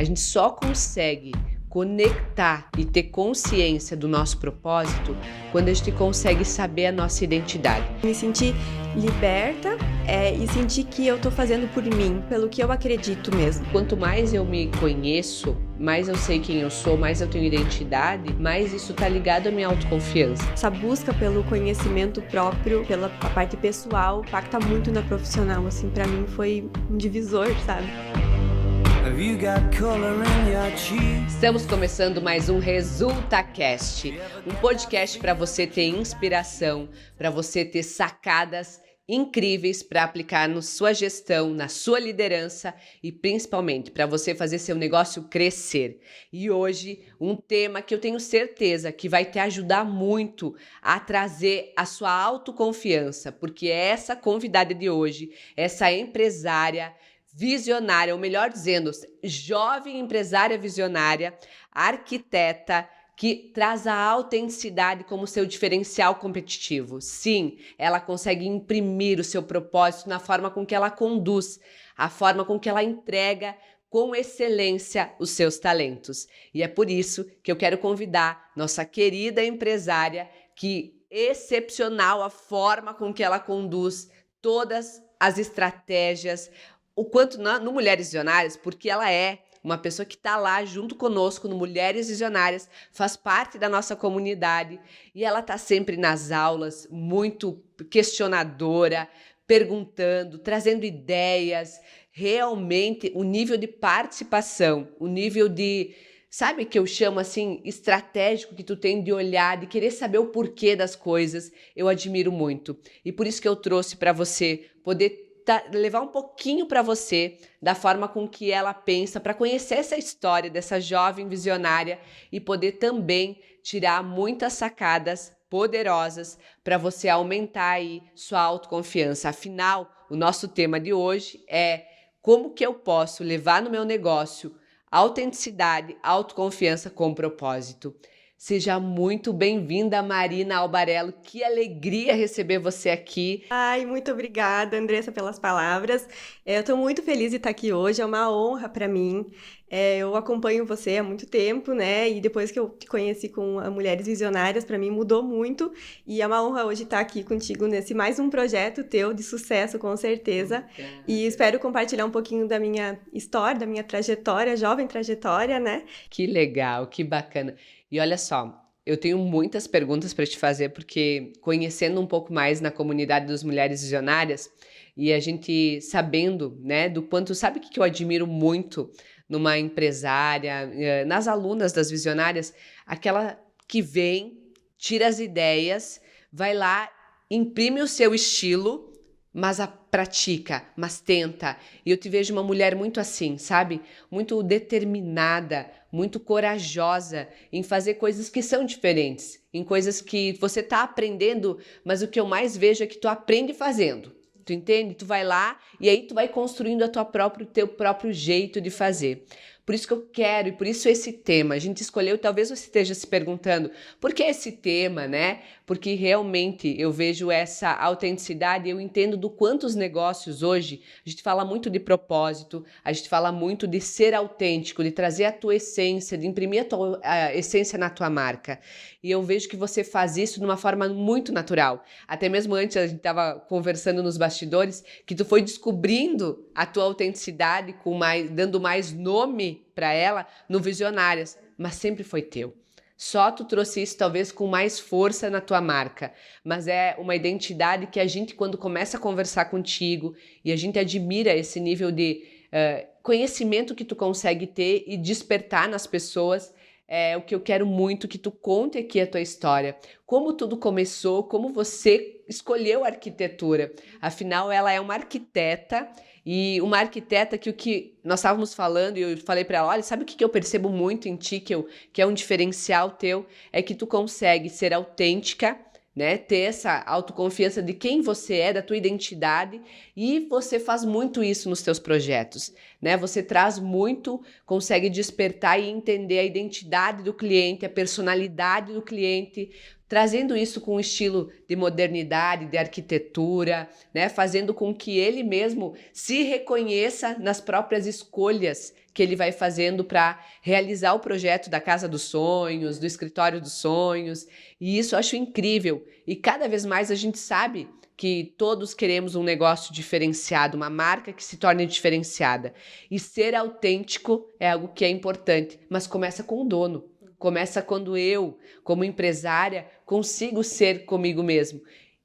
gente só consegue conectar e ter consciência do nosso propósito quando a gente consegue saber a nossa identidade. Me sentir liberta e sentir que eu tô fazendo por mim, pelo que eu acredito mesmo. Quanto mais eu me conheço, mais eu sei quem eu sou, mais eu tenho identidade, mais isso tá ligado à minha autoconfiança. Essa busca pelo conhecimento próprio, pela parte pessoal, impacta muito na profissional, assim, pra mim foi um divisor, sabe? Estamos começando mais um ResultaCast, um podcast para você ter inspiração, para você ter sacadas incríveis para aplicar na sua gestão, na sua liderança e principalmente para você fazer seu negócio crescer. E hoje, um tema que eu tenho certeza que vai te ajudar muito a trazer a sua autoconfiança, porque essa convidada de hoje, essa empresária visionária, ou melhor dizendo, jovem empresária visionária, arquiteta, que traz a autenticidade como seu diferencial competitivo. Sim, ela consegue imprimir o seu propósito na forma com que ela conduz, a forma com que ela entrega com excelência os seus talentos. E é por isso que eu quero convidar nossa querida empresária, que excepcional a forma com que ela conduz todas as estratégias, o quanto no Mulheres Visionárias, porque ela é uma pessoa que está lá junto conosco no Mulheres Visionárias, faz parte da nossa comunidade e ela está sempre nas aulas, muito questionadora, perguntando, trazendo ideias, realmente o nível de participação, o nível de, sabe, que eu chamo assim, estratégico que tu tem de olhar, de querer saber o porquê das coisas, eu admiro muito. E por isso que eu trouxe para você poder levar um pouquinho para você da forma com que ela pensa, para conhecer essa história dessa jovem visionária e poder também tirar muitas sacadas poderosas para você aumentar aí sua autoconfiança. Afinal, o nosso tema de hoje é como que eu posso levar no meu negócio autenticidade, autoconfiança com propósito. Seja muito bem-vinda, Marina Albarello. Que alegria receber você aqui. Ai, muito obrigada, Andressa, pelas palavras. Eu estou muito feliz de estar aqui hoje, é uma honra para mim. Eu acompanho você há muito tempo, né? E depois que eu te conheci com a Mulheres Visionárias, para mim mudou muito. E é uma honra hoje estar aqui contigo nesse mais um projeto teu de sucesso, com certeza. E espero compartilhar um pouquinho da minha história, da minha trajetória, jovem trajetória, né? Que legal, que bacana. E olha só, eu tenho muitas perguntas para te fazer, porque conhecendo um pouco mais na comunidade das Mulheres Visionárias e a gente sabendo, né, do quanto, sabe o que eu admiro muito numa empresária, nas alunas das visionárias, aquela que vem, tira as ideias, vai lá, imprime o seu estilo, mas a pratica, mas tenta. E eu te vejo uma mulher muito assim, sabe? Muito determinada, muito corajosa em fazer coisas que são diferentes, em coisas que você está aprendendo, mas o que eu mais vejo é que tu aprende fazendo. Tu entende? Tu vai lá e aí tu vai construindo teu próprio jeito de fazer. Por isso que eu quero, e por isso esse tema. A gente escolheu, talvez você esteja se perguntando, por que esse tema, né? Porque realmente eu vejo essa autenticidade, eu entendo do quanto os negócios hoje, a gente fala muito de propósito, a gente fala muito de ser autêntico, de trazer a tua essência, de imprimir a essência na tua marca. E eu vejo que você faz isso de uma forma muito natural. Até mesmo antes, a gente estava conversando nos bastidores, que tu foi descobrindo a tua autenticidade, dando mais nome para ela no Visionárias, mas sempre foi teu. Só tu trouxe isso talvez com mais força na tua marca, mas é uma identidade que a gente, quando começa a conversar contigo e a gente admira esse nível de conhecimento que tu consegue ter e despertar nas pessoas, é o que eu quero muito que tu conte aqui a tua história. Como tudo começou, como você escolheu a arquitetura. Afinal, ela é uma arquiteta e uma arquiteta que o que nós estávamos falando, e eu falei para ela, olha, sabe o que eu percebo muito em ti, que é um diferencial teu, é que tu consegue ser autêntica, né? Ter essa autoconfiança de quem você é, da tua identidade, e você faz muito isso nos teus projetos, né? Você traz muito, consegue despertar e entender a identidade do cliente, a personalidade do cliente, trazendo isso com um estilo de modernidade, de arquitetura, né? Fazendo com que ele mesmo se reconheça nas próprias escolhas que ele vai fazendo para realizar o projeto da Casa dos Sonhos, do Escritório dos Sonhos. E isso eu acho incrível. E cada vez mais a gente sabe que todos queremos um negócio diferenciado, uma marca que se torne diferenciada. E ser autêntico é algo que é importante, mas começa com o dono. Começa quando eu, como empresária, consigo ser comigo mesmo.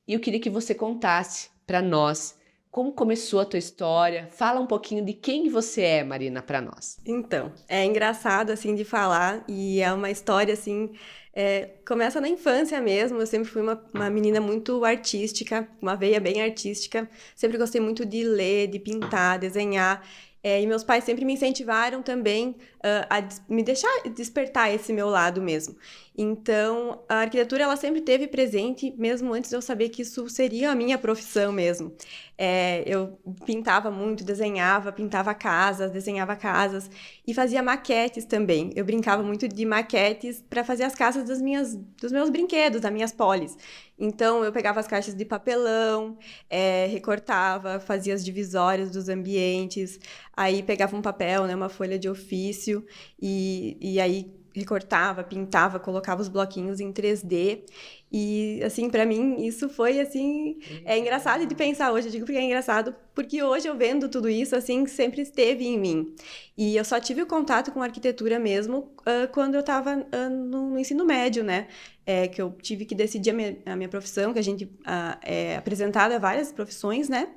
E eu queria que você contasse para nós como começou a tua história. Fala um pouquinho de quem você é, Marina, para nós. Então, é engraçado, assim, de falar, e é uma história, assim, começa na infância mesmo. Eu sempre fui uma menina muito artística, uma veia bem artística. Sempre gostei muito de ler, de pintar, desenhar. E meus pais sempre me incentivaram também me deixar despertar esse meu lado mesmo. Então, a arquitetura, ela sempre esteve presente, mesmo antes de eu saber que isso seria a minha profissão mesmo. Eu pintava muito, pintava casas, desenhava casas e fazia maquetes também. Eu brincava muito de maquetes para fazer as casas dos meus brinquedos, das minhas polis. Então, eu pegava as caixas de papelão, recortava, fazia as divisórias dos ambientes, aí pegava um papel, né, uma folha de ofício, e aí recortava, pintava, colocava os bloquinhos em 3D. E, assim, para mim, isso foi, assim, é engraçado de pensar hoje. Eu digo porque é engraçado, porque hoje eu vendo tudo isso, assim, sempre esteve em mim. E eu só tive o contato com a arquitetura mesmo quando eu estava no ensino médio, né? Que eu tive que decidir a minha profissão, que a gente é apresentada a várias profissões, né?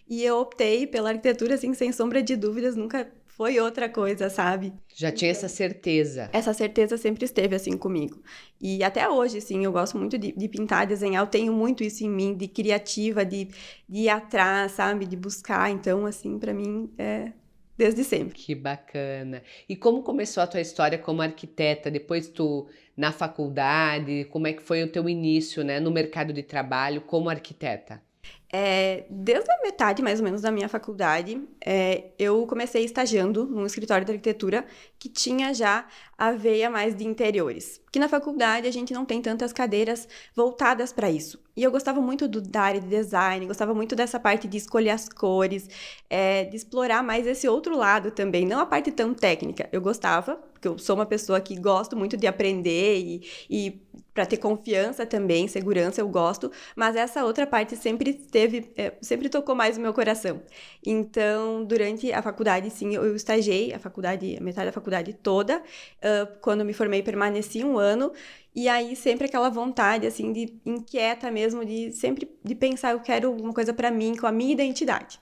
E eu optei pela arquitetura, assim, sem sombra de dúvidas, nunca foi outra coisa, sabe? Já tinha essa certeza. Essa certeza sempre esteve, assim, comigo. E até hoje, assim, eu gosto muito de pintar, desenhar. Eu tenho muito isso em mim, de criativa, de ir atrás, sabe? De buscar. Então, assim, para mim, desde sempre. Que bacana. E como começou a tua história como arquiteta? Depois tu, na faculdade, como é que foi o teu início, né, no mercado de trabalho como arquiteta? Desde a metade, mais ou menos, da minha faculdade, eu comecei estagiando num escritório de arquitetura que tinha já a veia mais de interiores. Porque na faculdade a gente não tem tantas cadeiras voltadas para isso. E eu gostava muito da área de design, gostava muito dessa parte de escolher as cores, de explorar mais esse outro lado também, não a parte tão técnica. Eu gostava, porque eu sou uma pessoa que gosto muito de aprender e para ter confiança também, segurança, eu gosto, mas essa outra parte sempre tocou mais o meu coração. Então, durante a faculdade, sim, eu estagiei a metade da faculdade toda. Quando eu me formei, permaneci um ano, e aí sempre aquela vontade, assim, de inquieta mesmo, de sempre de pensar, eu quero uma coisa para mim, com a minha identidade.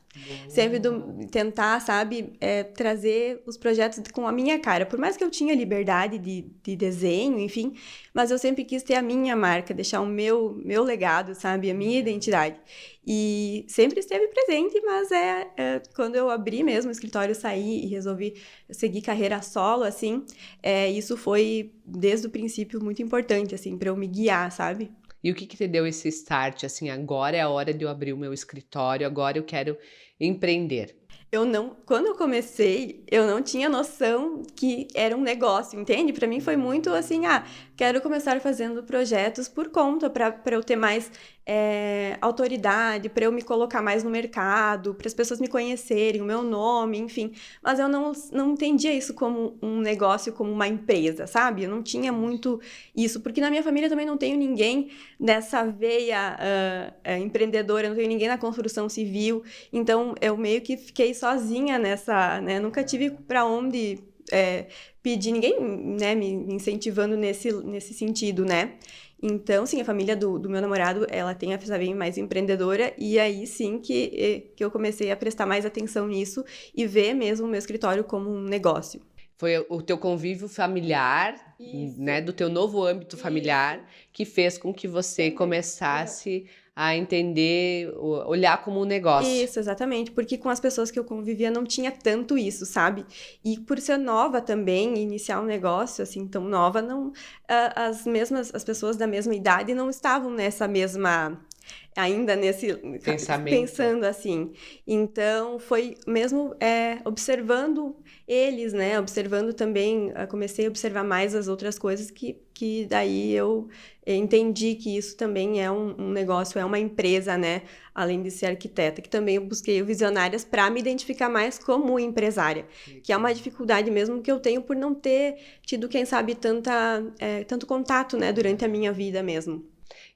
Sempre tentar, sabe, trazer os projetos com a minha cara. Por mais que eu tinha liberdade de desenho, enfim, mas eu sempre quis ter a minha marca, deixar o meu legado, sabe, a minha identidade. E sempre esteve presente, mas quando eu abri mesmo o escritório, saí e resolvi seguir carreira solo, assim, isso foi, desde o princípio, muito importante, assim, para eu me guiar, sabe? E o que te deu esse start, assim, agora é a hora de eu abrir o meu escritório, agora eu quero empreender? Quando eu comecei, eu não tinha noção que era um negócio, entende? Para mim foi muito assim, quero começar fazendo projetos por conta, para eu ter mais autoridade, para eu me colocar mais no mercado, para as pessoas me conhecerem, o meu nome, enfim. Mas eu não entendia isso como um negócio, como uma empresa, sabe? Eu não tinha muito isso, porque na minha família também não tenho ninguém nessa veia empreendedora, eu não tenho ninguém na construção civil, então eu meio que fiquei sozinha nessa, né? Nunca tive para onde pedir ninguém, né, me incentivando nesse sentido, né? Então, sim, a família do meu namorado, ela tem a veia mais empreendedora, e aí sim que eu comecei a prestar mais atenção nisso e ver mesmo o meu escritório como um negócio. Foi o teu convívio familiar, né, do teu novo âmbito familiar, que fez com que você começasse a entender, olhar como um negócio. Isso, exatamente, porque com as pessoas que eu convivia não tinha tanto isso, sabe? E por ser nova também, iniciar um negócio assim tão nova, não, as pessoas da mesma idade não estavam nessa mesma ainda nesse pensando assim. Então, foi mesmo observando eles, né? Observando também, comecei a observar mais as outras coisas que daí eu entendi que isso também é um negócio, é uma empresa, né? Além de ser arquiteta, que também eu busquei o Visionárias para me identificar mais como empresária, que é uma dificuldade mesmo que eu tenho por não ter tido, quem sabe, tanto contato, né? Durante a minha vida mesmo.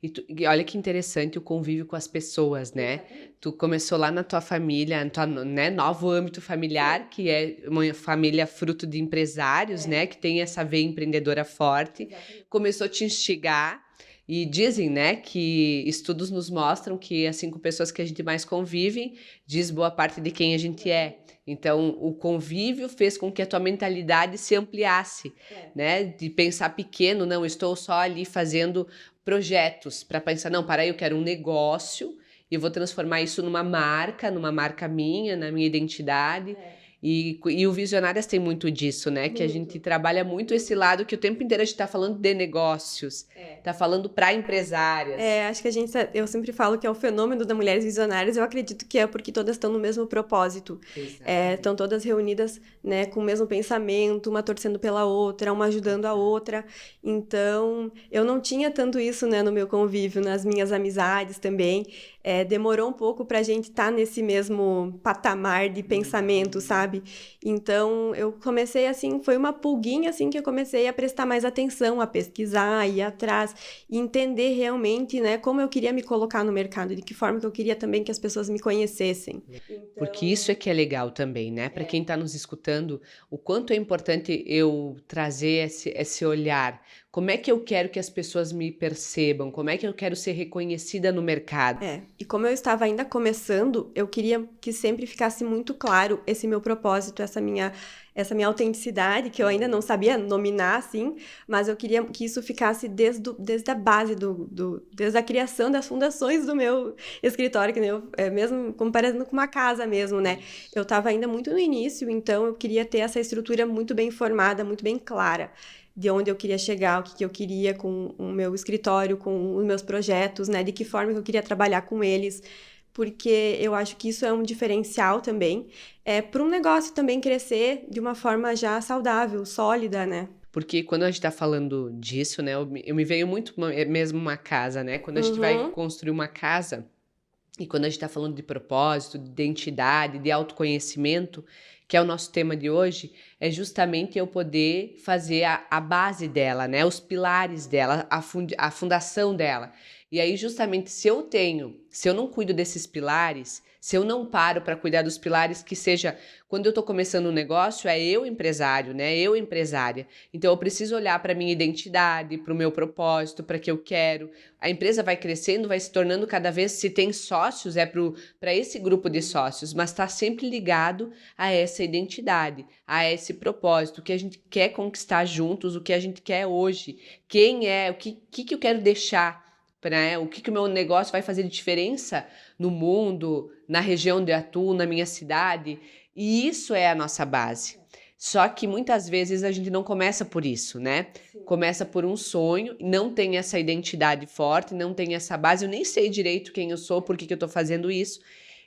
E olha que interessante o convívio com as pessoas, né? Exatamente. Tu começou lá na tua família, no tua, né, novo âmbito familiar, que é uma família fruto de empresários, né? Que tem essa veia empreendedora forte. Exatamente. Começou a te instigar. E dizem, né, que estudos nos mostram que as 5 pessoas que a gente mais convive diz boa parte de quem a gente é. Então, o convívio fez com que a tua mentalidade se ampliasse, né? De pensar pequeno, não, estou só ali fazendo projetos para pensar, não, para aí, eu quero um negócio e eu vou transformar isso numa marca minha, na minha identidade. E o Visionárias tem muito disso, né? Muito. Que a gente trabalha muito esse lado que o tempo inteiro a gente tá falando de negócios, tá falando para empresárias. Acho que eu sempre falo que é o fenômeno das mulheres visionárias, eu acredito que é porque todas estão no mesmo propósito. Estão todas reunidas, né, com o mesmo pensamento, uma torcendo pela outra, uma ajudando a outra. Então, eu não tinha tanto isso, né, no meu convívio, nas minhas amizades também. Demorou um pouco pra gente estar nesse mesmo patamar de pensamento, sabe? Então, eu comecei assim, foi uma pulguinha assim que eu comecei a prestar mais atenção, a pesquisar, ir atrás, e entender realmente, né, como eu queria me colocar no mercado, de que forma que eu queria também que as pessoas me conhecessem. Então... Porque isso é que é legal também, né? Para quem está nos escutando, o quanto é importante eu trazer esse olhar. Como é que eu quero que as pessoas me percebam? Como é que eu quero ser reconhecida no mercado? E como eu estava ainda começando, eu queria que sempre ficasse muito claro esse meu propósito, essa minha autenticidade, que eu ainda não sabia nominar, assim, mas eu queria que isso ficasse desde a base, desde a criação das fundações do meu escritório, que eu, mesmo comparando com uma casa mesmo, né? Eu estava ainda muito no início, então eu queria ter essa estrutura muito bem formada, muito bem clara, de onde eu queria chegar, o que eu queria com o meu escritório, com os meus projetos, né? De que forma que eu queria trabalhar com eles, porque eu acho que isso é um diferencial também, para um negócio também crescer de uma forma já saudável, sólida, né? Porque quando a gente está falando disso, né? Eu me veio muito mesmo uma casa, né? Quando a gente vai construir uma casa, e quando a gente está falando de propósito, de identidade, de autoconhecimento, que é o nosso tema de hoje, é justamente eu poder fazer a base dela, né? Os pilares dela, a fundação dela. E aí, justamente, se eu não cuido desses pilares, se eu não paro para cuidar dos pilares, que seja, quando eu estou começando um negócio, é eu empresário, né? Eu empresária. Então, eu preciso olhar para a minha identidade, para o meu propósito, para o que eu quero. A empresa vai crescendo, vai se tornando cada vez, se tem sócios, para esse grupo de sócios, mas está sempre ligado a essa identidade, a esse propósito, o que a gente quer conquistar juntos, o que a gente quer hoje, quem é, o que eu quero deixar, o que o meu negócio vai fazer de diferença no mundo, na região onde eu atuo, na minha cidade. E isso é a nossa base. Só que muitas vezes a gente não começa por isso, né? Sim. Começa por um sonho, não tem essa identidade forte, não tem essa base, eu nem sei direito quem eu sou, por que eu tô fazendo isso.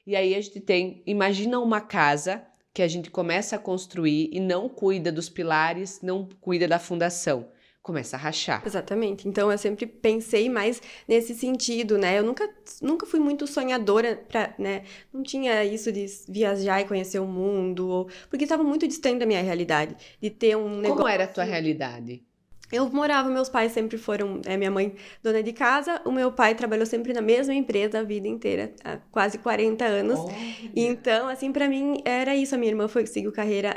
E aí a gente imagina uma casa que a gente começa a construir e não cuida dos pilares, não cuida da fundação. Começa a rachar. Exatamente. Então, eu sempre pensei mais nesse sentido, né? Eu nunca fui muito sonhadora, né? Não tinha isso de viajar e conhecer o mundo, porque estava muito distante da minha realidade, de ter um negócio... Como era a tua realidade? Eu morava, meus pais sempre foram, minha mãe dona de casa, o meu pai trabalhou sempre na mesma empresa a vida inteira, há quase 40 anos. Oh, então, assim, pra mim era isso. A minha irmã seguiu carreira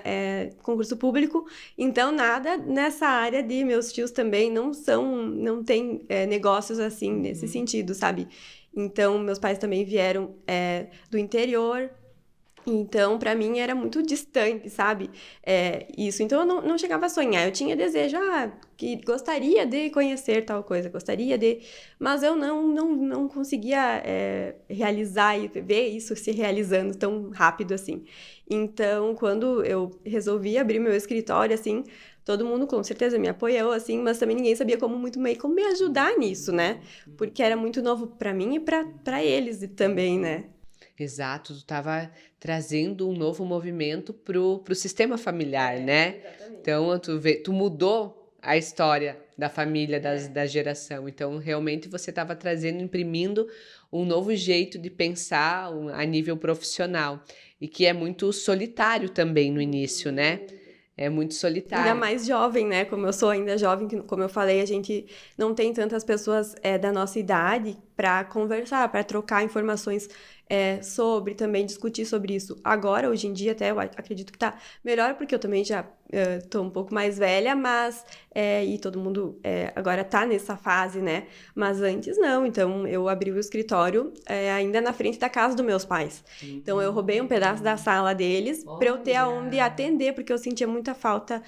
concurso público, então nada nessa área de meus tios também não tem negócios assim, nesse sentido, sabe? Então, meus pais também vieram do interior. Então, para mim, era muito distante, sabe? Isso. Então, eu não chegava a sonhar. Eu tinha desejo, que gostaria de conhecer tal coisa, mas eu não conseguia realizar e ver isso se realizando tão rápido assim. Então, quando eu resolvi abrir meu escritório, assim, todo mundo com certeza me apoiou, assim, mas também ninguém sabia como como me ajudar nisso, né? Porque era muito novo para mim e para eles também, né? Exato, tu estava trazendo um novo movimento pro sistema familiar, né? Exatamente. Então, tu mudou a história da família, da geração. Então, realmente, você estava trazendo, imprimindo um novo jeito de pensar a nível profissional. E que é muito solitário também no início, né? É muito Ainda solitário. mais jovem, né? Como eu sou ainda jovem, como eu falei, a gente não tem tantas pessoas da nossa idade para conversar, para trocar informações sobre, também discutir sobre isso. Agora, hoje em dia, até eu acredito que tá melhor, porque eu também já tô um pouco mais velha, mas e todo mundo agora tá nessa fase, né? Mas antes não. Então, eu abri o escritório ainda na frente da casa dos meus pais. Então, eu roubei um pedaço da sala deles para eu ter aonde atender, porque eu sentia muita falta.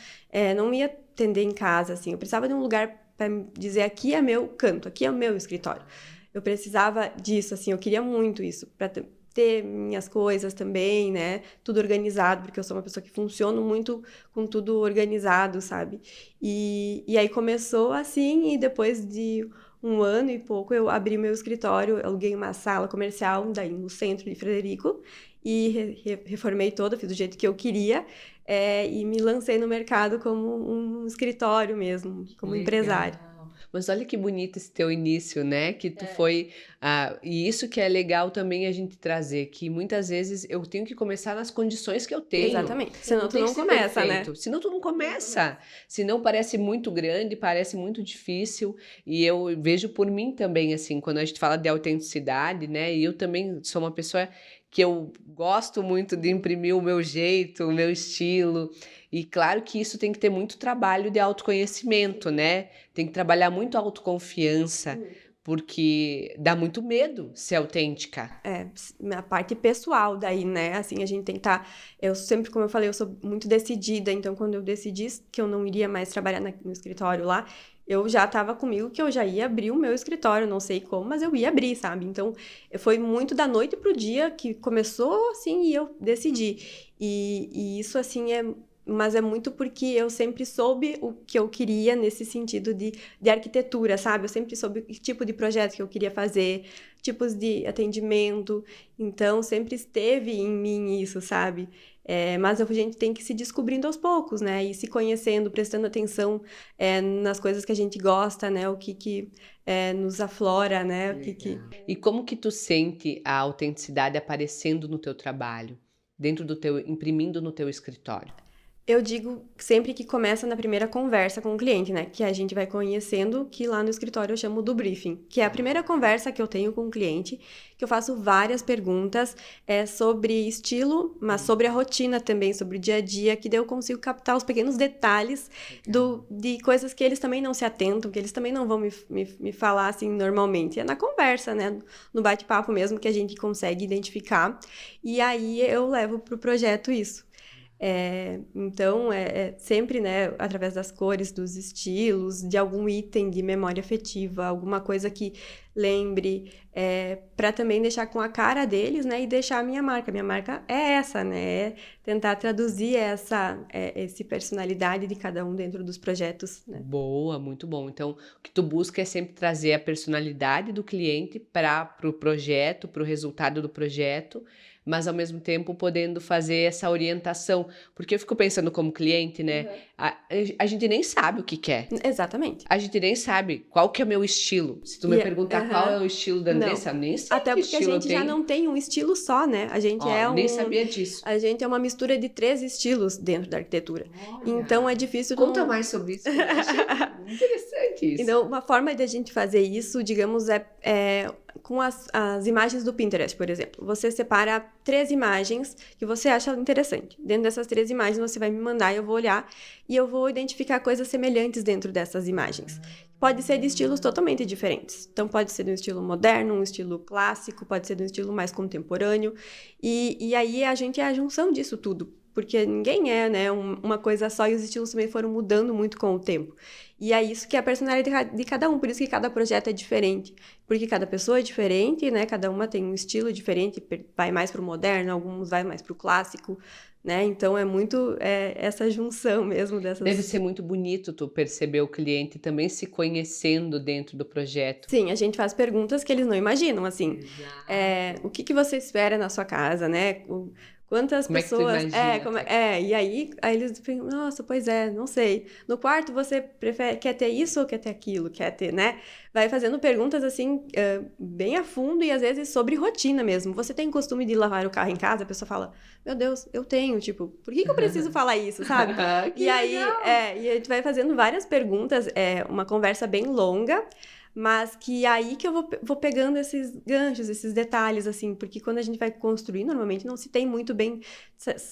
Não ia atender em casa, assim. Eu precisava de um lugar para dizer, aqui é meu canto, aqui é o meu escritório. Eu precisava disso, assim, eu queria muito isso, para ter minhas coisas também, né? Tudo organizado, porque eu sou uma pessoa que funciona muito com tudo organizado, sabe? E aí começou assim, e depois de um ano e pouco eu abri meu escritório, aluguei uma sala comercial daí no centro de Frederico e reformei toda, fiz do jeito que eu queria e me lancei no mercado como um escritório mesmo, como empresário. Mas olha que bonito esse teu início, né? Que tu foi. E isso que é legal também a gente trazer, que muitas vezes eu tenho que começar nas condições que eu tenho. Exatamente. Senão tu tem não que ser começa, perfeito. né? Senão tu não começa. Senão parece muito grande, parece muito difícil. E eu vejo por mim também, assim, quando a gente fala de autenticidade, né? E eu também sou uma pessoa que eu gosto muito de imprimir o meu jeito, o meu estilo. E claro que isso tem que ter muito trabalho de autoconhecimento, né? Tem que trabalhar muito a autoconfiança, porque dá muito medo ser autêntica. A parte pessoal daí, né? Assim, a gente tem que estar. Eu sempre, como eu falei, eu sou muito decidida, então quando eu decidi que eu não iria mais trabalhar no escritório lá, eu já estava comigo que eu já ia abrir o meu escritório, não sei como, mas eu ia abrir, sabe? Então, foi muito da noite pro dia que começou assim e eu decidi. E isso, assim, mas é muito porque eu sempre soube o que eu queria nesse sentido de arquitetura, sabe? Eu sempre soube que tipo de projeto que eu queria fazer, tipos de atendimento. Então, sempre esteve em mim isso, sabe? Mas a gente tem que ir se descobrindo aos poucos, né? E se conhecendo, prestando atenção nas coisas que a gente gosta, né? O que nos aflora, né? E como que tu sente a autenticidade aparecendo no teu trabalho, imprimindo no teu escritório? Eu digo sempre que começa na primeira conversa com o cliente, né? Que a gente vai conhecendo, que lá no escritório eu chamo do briefing, que é a primeira conversa que eu tenho com o cliente, que eu faço várias perguntas sobre estilo, mas sobre a rotina também, sobre o dia a dia, que daí eu consigo captar os pequenos detalhes de coisas que eles também não se atentam, que eles também não vão me falar assim normalmente. É na conversa, né? No bate-papo mesmo que a gente consegue identificar. E aí eu levo para o projeto isso. Então, sempre, né, através das cores, dos estilos, de algum item de memória afetiva, alguma coisa que lembre, para também deixar com a cara deles, né, e deixar a minha marca. Minha marca é essa, né, tentar traduzir essa personalidade de cada um dentro dos projetos, né. Boa, muito bom. Então, o que tu busca é sempre trazer a personalidade do cliente para o projeto, para o resultado do projeto, mas ao mesmo tempo podendo fazer essa orientação. Porque eu fico pensando como cliente, né? A gente nem sabe o que quer. Exatamente. A gente nem sabe qual que é o meu estilo. Se tu me perguntar qual é o estilo da Andressa, eu nem sei Até que porque a estilo eu gente já tenho. não tem um estilo só, né? A gente Nem sabia disso. A gente é uma mistura de 3 estilos dentro da arquitetura. Então é difícil. Conta mais sobre isso, que eu achei interessante isso. Então, uma forma de a gente fazer isso, digamos, com as imagens do Pinterest, por exemplo. Você separa 3 imagens que você acha interessante. Dentro dessas 3 imagens, você vai me mandar, eu vou olhar e eu vou identificar coisas semelhantes dentro dessas imagens. Pode ser de estilos totalmente diferentes. Então, pode ser de um estilo moderno, um estilo clássico, pode ser de um estilo mais contemporâneo. E aí, a gente é a junção disso tudo. Porque ninguém né, uma coisa só e os estilos também foram mudando muito com o tempo. E é isso que é a personalidade de cada um, por isso que cada projeto é diferente. Porque cada pessoa é diferente, né? Cada uma tem um estilo diferente, vai mais pro moderno, alguns vai mais pro clássico. né? Então é muito essa junção mesmo Deve dessas. ser muito bonito tu perceber o cliente também se conhecendo dentro do projeto. Sim, a gente faz perguntas que eles não imaginam, assim. O Exato. que que você espera na sua casa, né? Quantas Como é que tu pessoas. imagina a tua casa? E aí eles ficam, nossa, pois é, não sei. No quarto você quer ter isso ou quer ter aquilo? Quer ter, né? Vai fazendo perguntas assim, bem a fundo e às vezes sobre rotina mesmo. Você tem costume de lavar o carro em casa? A pessoa fala, meu Deus, eu tenho, tipo, por que que eu preciso falar isso, sabe? Que E aí, legal! e a gente vai fazendo várias perguntas, uma conversa bem longa. Mas que aí que eu vou pegando esses ganchos, esses detalhes, assim, porque quando a gente vai construir, normalmente não se tem muito bem,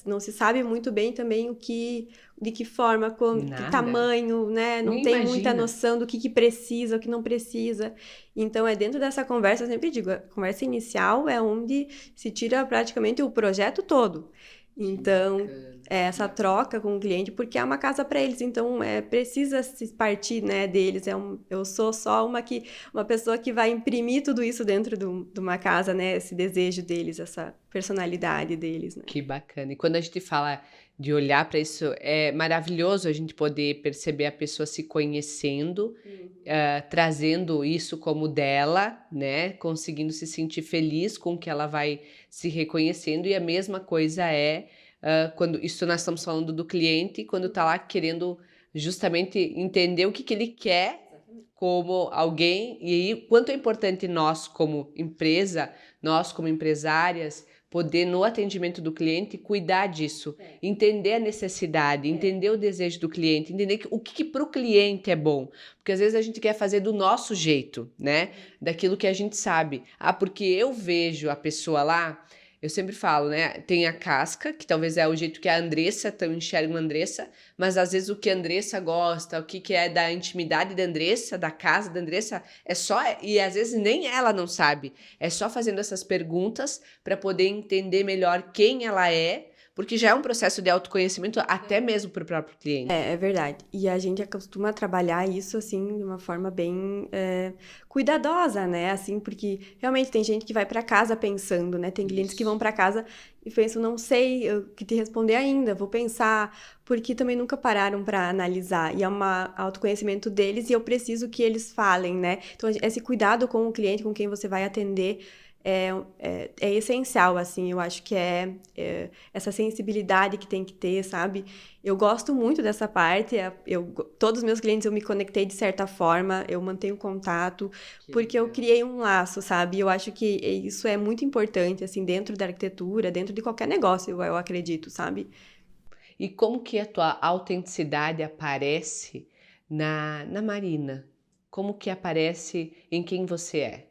não se sabe muito bem também de que forma, que Nada. tamanho, né? Não Nem tem muita imagina. noção do que precisa, o que não precisa. Então, dentro dessa conversa, eu sempre digo, a conversa inicial é onde se tira praticamente o projeto todo. Que Então, bacana, que essa bacana. troca com o cliente, porque é uma casa para eles, então precisa se partir, né, deles. Eu sou só uma pessoa que vai imprimir tudo isso dentro de uma casa, né, esse desejo deles, essa personalidade deles, né. Que bacana. E quando a gente fala de olhar para isso, é maravilhoso a gente poder perceber a pessoa se conhecendo, trazendo isso como dela, né? Conseguindo se sentir feliz com o que ela vai se reconhecendo. E a mesma coisa quando isso nós estamos falando do cliente, quando está lá querendo justamente entender o que que ele quer como alguém, e aí quanto é importante nós como empresa, nós como empresárias, poder no atendimento do cliente cuidar disso, entender a necessidade, entender o desejo do cliente, entender o que para o cliente é bom, porque às vezes a gente quer fazer do nosso jeito, né? Daquilo que a gente sabe. Ah, porque eu vejo a pessoa lá, eu sempre falo, né? Tem a casca, que talvez é o jeito que a Andressa, eu enxergo a Andressa, mas às vezes o que a Andressa gosta, o que é da intimidade da Andressa, da casa da Andressa, é só, e às vezes nem ela não sabe, é só fazendo essas perguntas para poder entender melhor quem ela é, porque já é um processo de autoconhecimento até mesmo para o próprio cliente. É verdade. E a gente costuma trabalhar isso, assim, de uma forma bem cuidadosa, né? Assim, porque realmente tem gente que vai para casa pensando, né? Tem clientes que vão Isso. para casa e pensam, não sei o que te responder ainda, vou pensar, porque também nunca pararam para analisar. E é um autoconhecimento deles e eu preciso que eles falem, né? Então, esse cuidado com o cliente, com quem você vai atender, é essencial, assim. Eu acho que essa sensibilidade que tem que ter, sabe? Eu gosto muito dessa parte. Todos os meus clientes eu me conectei de certa forma, eu mantenho contato, Que porque eu legal. criei um laço, sabe? Eu acho que isso é muito importante, assim, dentro da arquitetura, dentro de qualquer negócio, eu acredito, sabe? E como que a tua autenticidade aparece na Marina? Como que aparece em quem você é?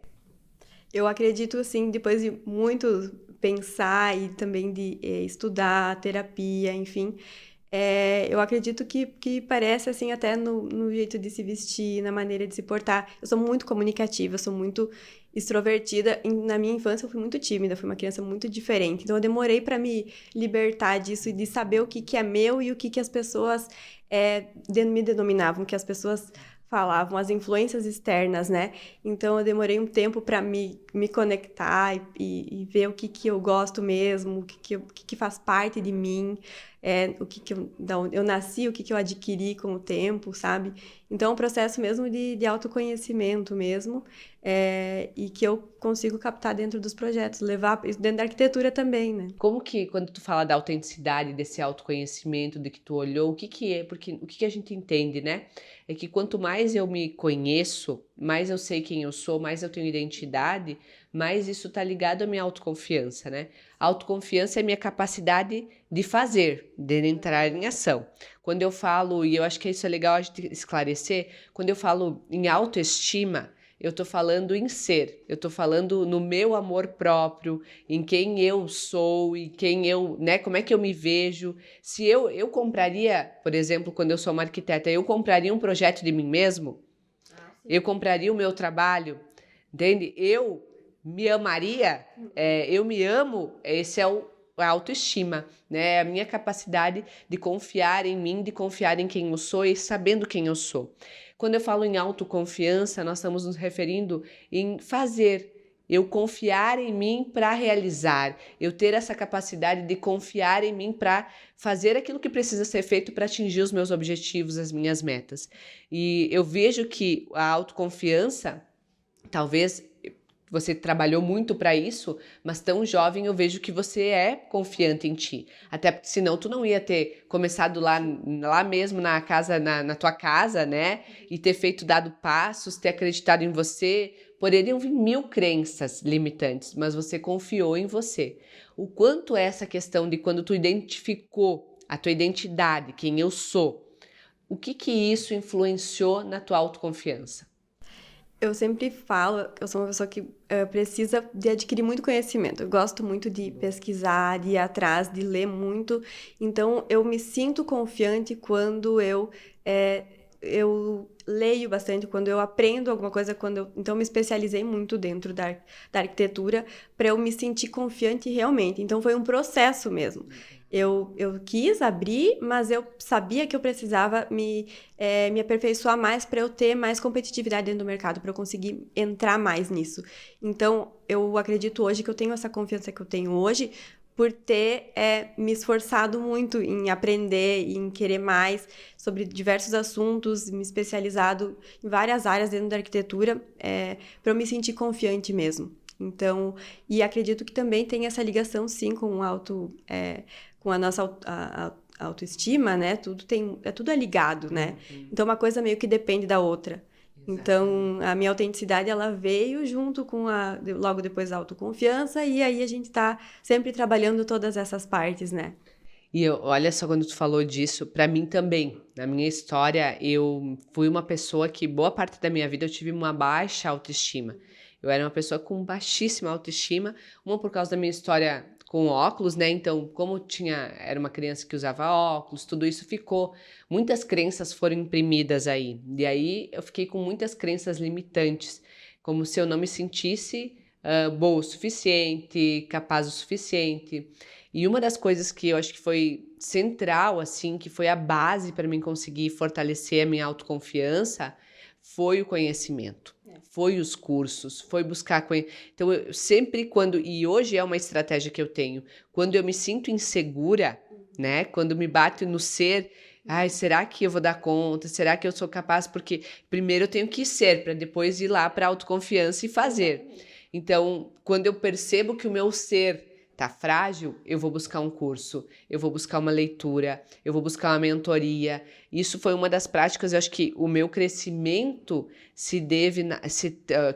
Eu acredito, assim, depois de muito pensar e também de estudar terapia, enfim, eu acredito que parece, assim, até no jeito de se vestir, na maneira de se portar. Eu sou muito comunicativa, eu sou muito extrovertida. Na minha infância, eu fui muito tímida, fui uma criança muito diferente. Então, eu demorei para me libertar disso e de saber o que que é meu e o que as pessoas me denominavam, o que as pessoas falavam, as influências externas, né? Então, eu demorei um tempo para me conectar e ver o que que eu gosto mesmo, o que que faz parte de mim, o que que da onde eu nasci, o que que eu adquiri com o tempo, sabe? Então, é um processo mesmo de autoconhecimento mesmo, e que eu consigo captar dentro dos projetos, levar dentro da arquitetura também, né? Como que, quando tu fala da autenticidade, desse autoconhecimento, de que tu olhou, o que que é? Porque o que que a gente entende, né? É que quanto mais eu me conheço, mais eu sei quem eu sou, mais eu tenho identidade, mais isso tá ligado à minha autoconfiança, né? A autoconfiança é a minha capacidade de fazer, de entrar em ação. Quando eu falo, e eu acho que isso é legal a gente esclarecer, quando eu falo em autoestima, eu tô falando em ser, eu tô falando no meu amor próprio, em quem eu sou e quem eu, né, como é que eu me vejo. Se eu compraria, por exemplo, quando eu sou uma arquiteta, eu compraria um projeto de mim mesmo, eu compraria o meu trabalho, entende? Eu me amaria, eu me amo, esse é a autoestima, né? A minha capacidade de confiar em mim, de confiar em quem eu sou e sabendo quem eu sou. Quando eu falo em autoconfiança, nós estamos nos referindo em fazer. eu confiar em mim para realizar, eu ter essa capacidade de confiar em mim para fazer aquilo que precisa ser feito para atingir os meus objetivos, as minhas metas. E eu vejo que a autoconfiança, talvez você trabalhou muito para isso, mas tão jovem eu vejo que você é confiante em ti. Até porque senão tu não ia ter começado lá mesmo na casa, na tua casa, né? E ter dado passos, ter acreditado em você. Poderiam vir 1000 crenças limitantes, mas você confiou em você. O quanto é essa questão de quando tu identificou a tua identidade, quem eu sou, o que isso influenciou na tua autoconfiança? Eu sempre falo, eu sou uma pessoa que precisa de adquirir muito conhecimento. Eu gosto muito de pesquisar, de ir atrás, de ler muito. Então, eu me sinto confiante quando eu leio bastante, quando eu aprendo alguma coisa, então eu me especializei muito dentro da arquitetura para eu me sentir confiante realmente. Então, foi um processo mesmo. Eu quis abrir, mas eu sabia que eu precisava me aperfeiçoar mais para eu ter mais competitividade dentro do mercado, para eu conseguir entrar mais nisso. Então, eu acredito hoje que eu tenho essa confiança que eu tenho hoje por ter me esforçado muito em aprender, em querer mais sobre diversos assuntos, me especializado em várias áreas dentro da arquitetura, para eu me sentir confiante mesmo. Então, e acredito que também tem essa ligação, sim, com com a nossa autoestima, né? Tudo é ligado, né? Então, uma coisa meio que depende da outra. Então, a minha autenticidade, ela veio junto com logo depois da autoconfiança, e aí a gente tá sempre trabalhando todas essas partes, né? E olha só, quando tu falou disso, para mim também, na minha história, eu fui uma pessoa que boa parte da minha vida eu tive uma baixa autoestima. Eu era uma pessoa com baixíssima autoestima, uma por causa da minha história com óculos, né? Então, era uma criança que usava óculos, tudo isso ficou. Muitas crenças foram imprimidas aí. E aí eu fiquei com muitas crenças limitantes, como se eu não me sentisse boa o suficiente, capaz o suficiente. E uma das coisas que eu acho que foi central, assim, que foi a base para mim conseguir fortalecer a minha autoconfiança, foi o conhecimento. Foi os cursos, foi buscar Então, eu sempre e hoje é uma estratégia que eu tenho, quando eu me sinto insegura, né? Quando me bate no ser, será que eu vou dar conta? Será que eu sou capaz? Porque primeiro eu tenho que ser, para depois ir lá para a autoconfiança e fazer. Então, quando eu percebo que o meu ser tá frágil, eu vou buscar um curso, eu vou buscar uma leitura, eu vou buscar uma mentoria. Isso foi uma das práticas, eu acho que o meu crescimento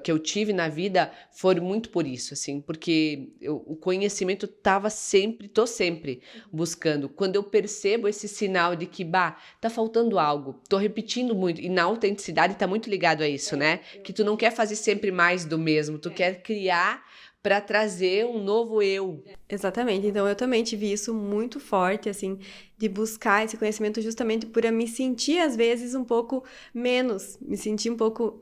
que eu tive na vida foi muito por isso, assim, porque o conhecimento tô sempre buscando. Quando eu percebo esse sinal de que, tá faltando algo, tô repetindo muito, e na autenticidade tá muito ligado a isso, né? Que tu não quer fazer sempre mais do mesmo, tu quer criar para trazer um novo eu. Exatamente. Então, eu também tive isso muito forte, assim, de buscar esse conhecimento justamente por eu me sentir, às vezes, um pouco menos, me sentir um pouco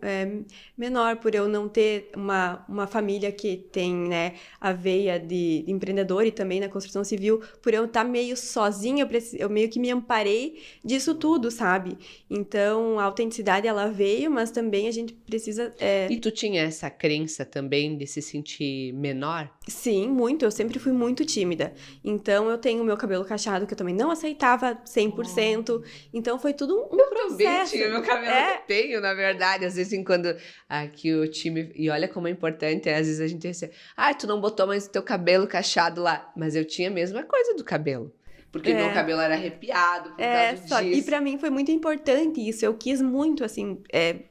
menor, por eu não ter uma família que tem, né, a veia de empreendedor e também na construção civil, por eu estar meio sozinha, eu meio que me amparei disso tudo, sabe? Então, a autenticidade, ela veio, mas também a gente precisa... E tu tinha essa crença também de se sentir menor? Sim, muito. Eu sempre fui muito tímida. Então, eu tenho meu cabelo cacheado, que eu também não aceitava 100%. Então, foi tudo um processo. Também tinha meu cabelo, eu tenho, na verdade. Às vezes, quando aqui o time... E olha como é importante, às vezes a gente recebe... tu não botou mais o teu cabelo cacheado lá. Mas eu tinha a mesma coisa do cabelo. Porque meu cabelo era arrepiado por causa disso. E pra mim foi muito importante isso. Eu quis muito, assim,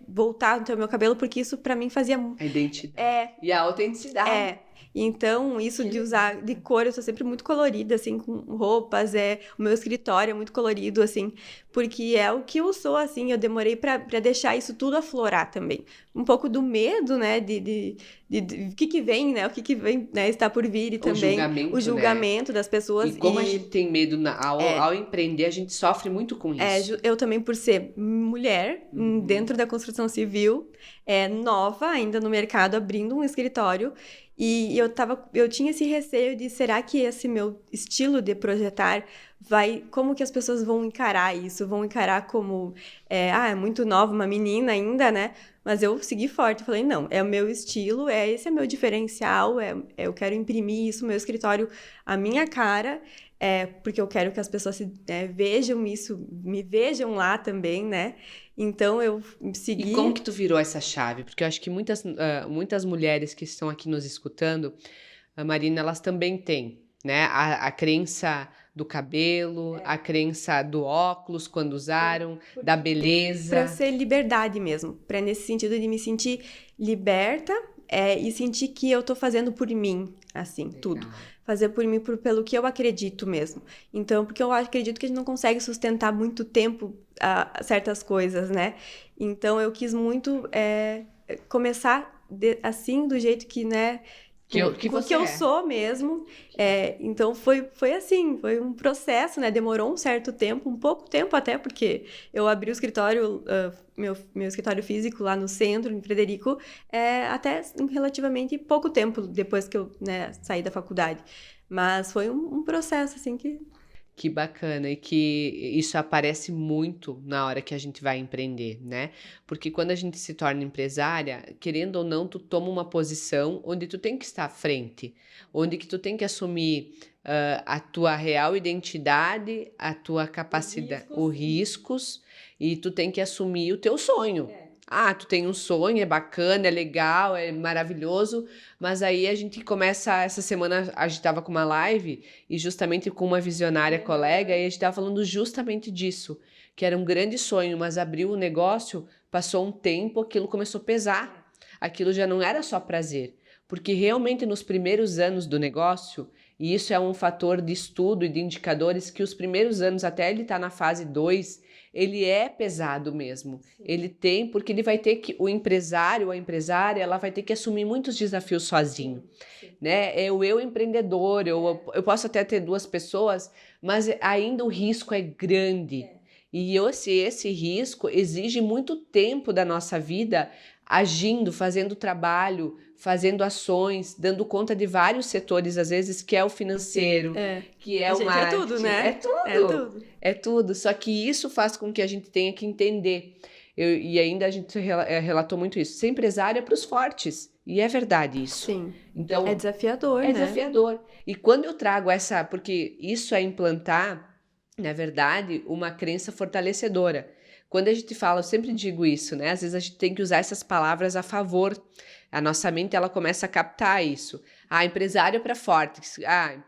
voltar no teu meu cabelo, porque isso pra mim fazia... A identidade. E a autenticidade. Então, isso de usar de cor, eu sou sempre muito colorida, assim, com roupas, o meu escritório é muito colorido, assim, porque é o que eu sou, assim, eu demorei pra deixar isso tudo aflorar também. Um pouco do medo, né, de o que vem, né, né, está por vir e também o julgamento, né, das pessoas. E como a gente tem medo, ao empreender, a gente sofre muito com isso. Eu também, por ser mulher, dentro da construção civil, nova ainda no mercado, abrindo um escritório. E eu tinha esse receio de, será que esse meu estilo de projetar como que as pessoas vão encarar isso? Vão encarar como, é muito nova, uma menina ainda, né? Mas eu segui forte, falei, não, é o meu estilo, esse é meu diferencial, eu quero imprimir isso no meu escritório, a minha cara, porque eu quero que as pessoas vejam isso, me vejam lá também, né? Então, eu segui... E como que tu virou essa chave? Porque eu acho que muitas mulheres que estão aqui nos escutando, a Marina, elas também têm, né? A crença do cabelo, a crença do óculos, quando usaram, da beleza. Para ser liberdade mesmo, para nesse sentido de me sentir liberta e sentir que eu tô fazendo por mim, assim, Legal. tudo. Fazer por mim, pelo que eu acredito mesmo. Então, porque eu acredito que a gente não consegue sustentar muito tempo certas coisas, né? Então, eu quis muito começar assim, do jeito que, né... Que eu sou mesmo. Então, foi assim, foi um processo, né? Demorou um certo tempo, um pouco tempo até, porque eu abri o escritório, meu escritório físico lá no centro, em Frederico, até relativamente pouco tempo depois que eu, né, saí da faculdade. Mas foi um processo, assim, que... Que bacana, e que isso aparece muito na hora que a gente vai empreender, né? Porque quando a gente se torna empresária, querendo ou não, tu toma uma posição onde tu tem que estar à frente, onde que tu tem que assumir a tua real identidade, a tua capacidade, os riscos, e tu tem que assumir o teu sonho. Ah, tu tem um sonho, é bacana, é legal, é maravilhoso, mas aí a gente começa, essa semana a gente tava com uma live e justamente com uma visionária colega e a gente tava falando justamente disso, que era um grande sonho, mas abriu o negócio, passou um tempo, aquilo começou a pesar, aquilo já não era só prazer, porque realmente nos primeiros anos do negócio, e isso é um fator de estudo e de indicadores que os primeiros anos, até ele tá na fase 2, ele é pesado mesmo. Sim. Ele tem, porque ele vai ter que, o empresário, a empresária, ela vai ter que assumir muitos desafios sozinho. Sim. Né? É o eu empreendedor, eu posso até ter 2 pessoas, mas ainda o risco é grande. E esse risco exige muito tempo da nossa vida agindo, fazendo trabalho, fazendo ações, dando conta de vários setores, às vezes, que é o financeiro, que é o marketing. É tudo, né? É tudo. É tudo. Só que isso faz com que a gente tenha que entender. E ainda a gente relatou muito isso. Ser empresário é para os fortes. E é verdade isso. Sim. Então, é desafiador, né? É desafiador. E quando eu trago porque isso é implantar, na verdade, uma crença fortalecedora. Quando a gente fala, eu sempre digo isso, né? Às vezes a gente tem que usar essas palavras a favor. A nossa mente, ela começa a captar isso. Empresário é para forte.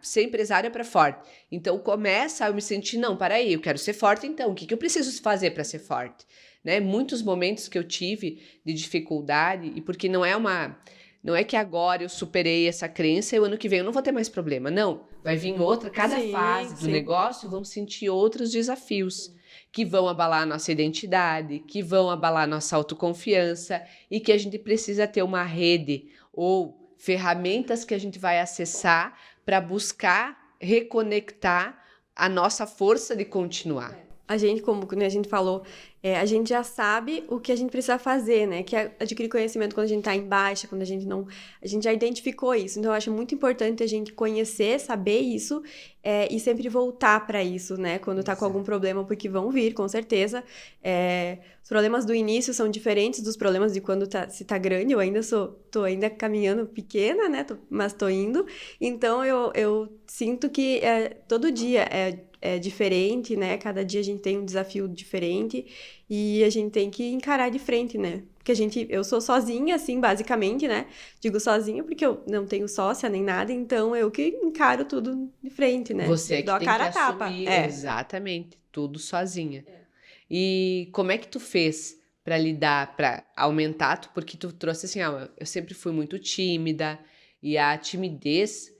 Ser empresário é para forte. Então, começa a eu me sentir, não, peraí, eu quero ser forte então. O que eu preciso fazer para ser forte? Né? Muitos momentos que eu tive de dificuldade, e porque não é que agora eu superei essa crença e o ano que vem eu não vou ter mais problema. Não, vai vir outra, cada fase do negócio vamos sentir outros desafios que vão abalar a nossa identidade, que vão abalar a nossa autoconfiança e que a gente precisa ter uma rede ou ferramentas que a gente vai acessar para buscar reconectar a nossa força de continuar. A gente, como a gente falou, a gente já sabe o que a gente precisa fazer, né? Que é adquirir conhecimento quando a gente tá em baixa, quando a gente não... A gente já identificou isso. Então, eu acho muito importante a gente conhecer, saber isso e sempre voltar para isso, né? Quando tá com algum problema, porque vão vir, com certeza. Os problemas do início são diferentes dos problemas de quando se tá grande. Eu ainda tô ainda caminhando pequena, né? Mas tô indo. Então, eu sinto que todo dia é diferente, né? Cada dia a gente tem um desafio diferente e a gente tem que encarar de frente, né? Porque eu sou sozinha, assim, basicamente, né? Digo sozinha porque eu não tenho sócia nem nada, então eu que encaro tudo de frente, né? Você que dou a tem cara que a tapa. assumir, exatamente, tudo sozinha. E como é que tu fez para lidar, para aumentar, porque tu trouxe assim, eu sempre fui muito tímida e a timidez...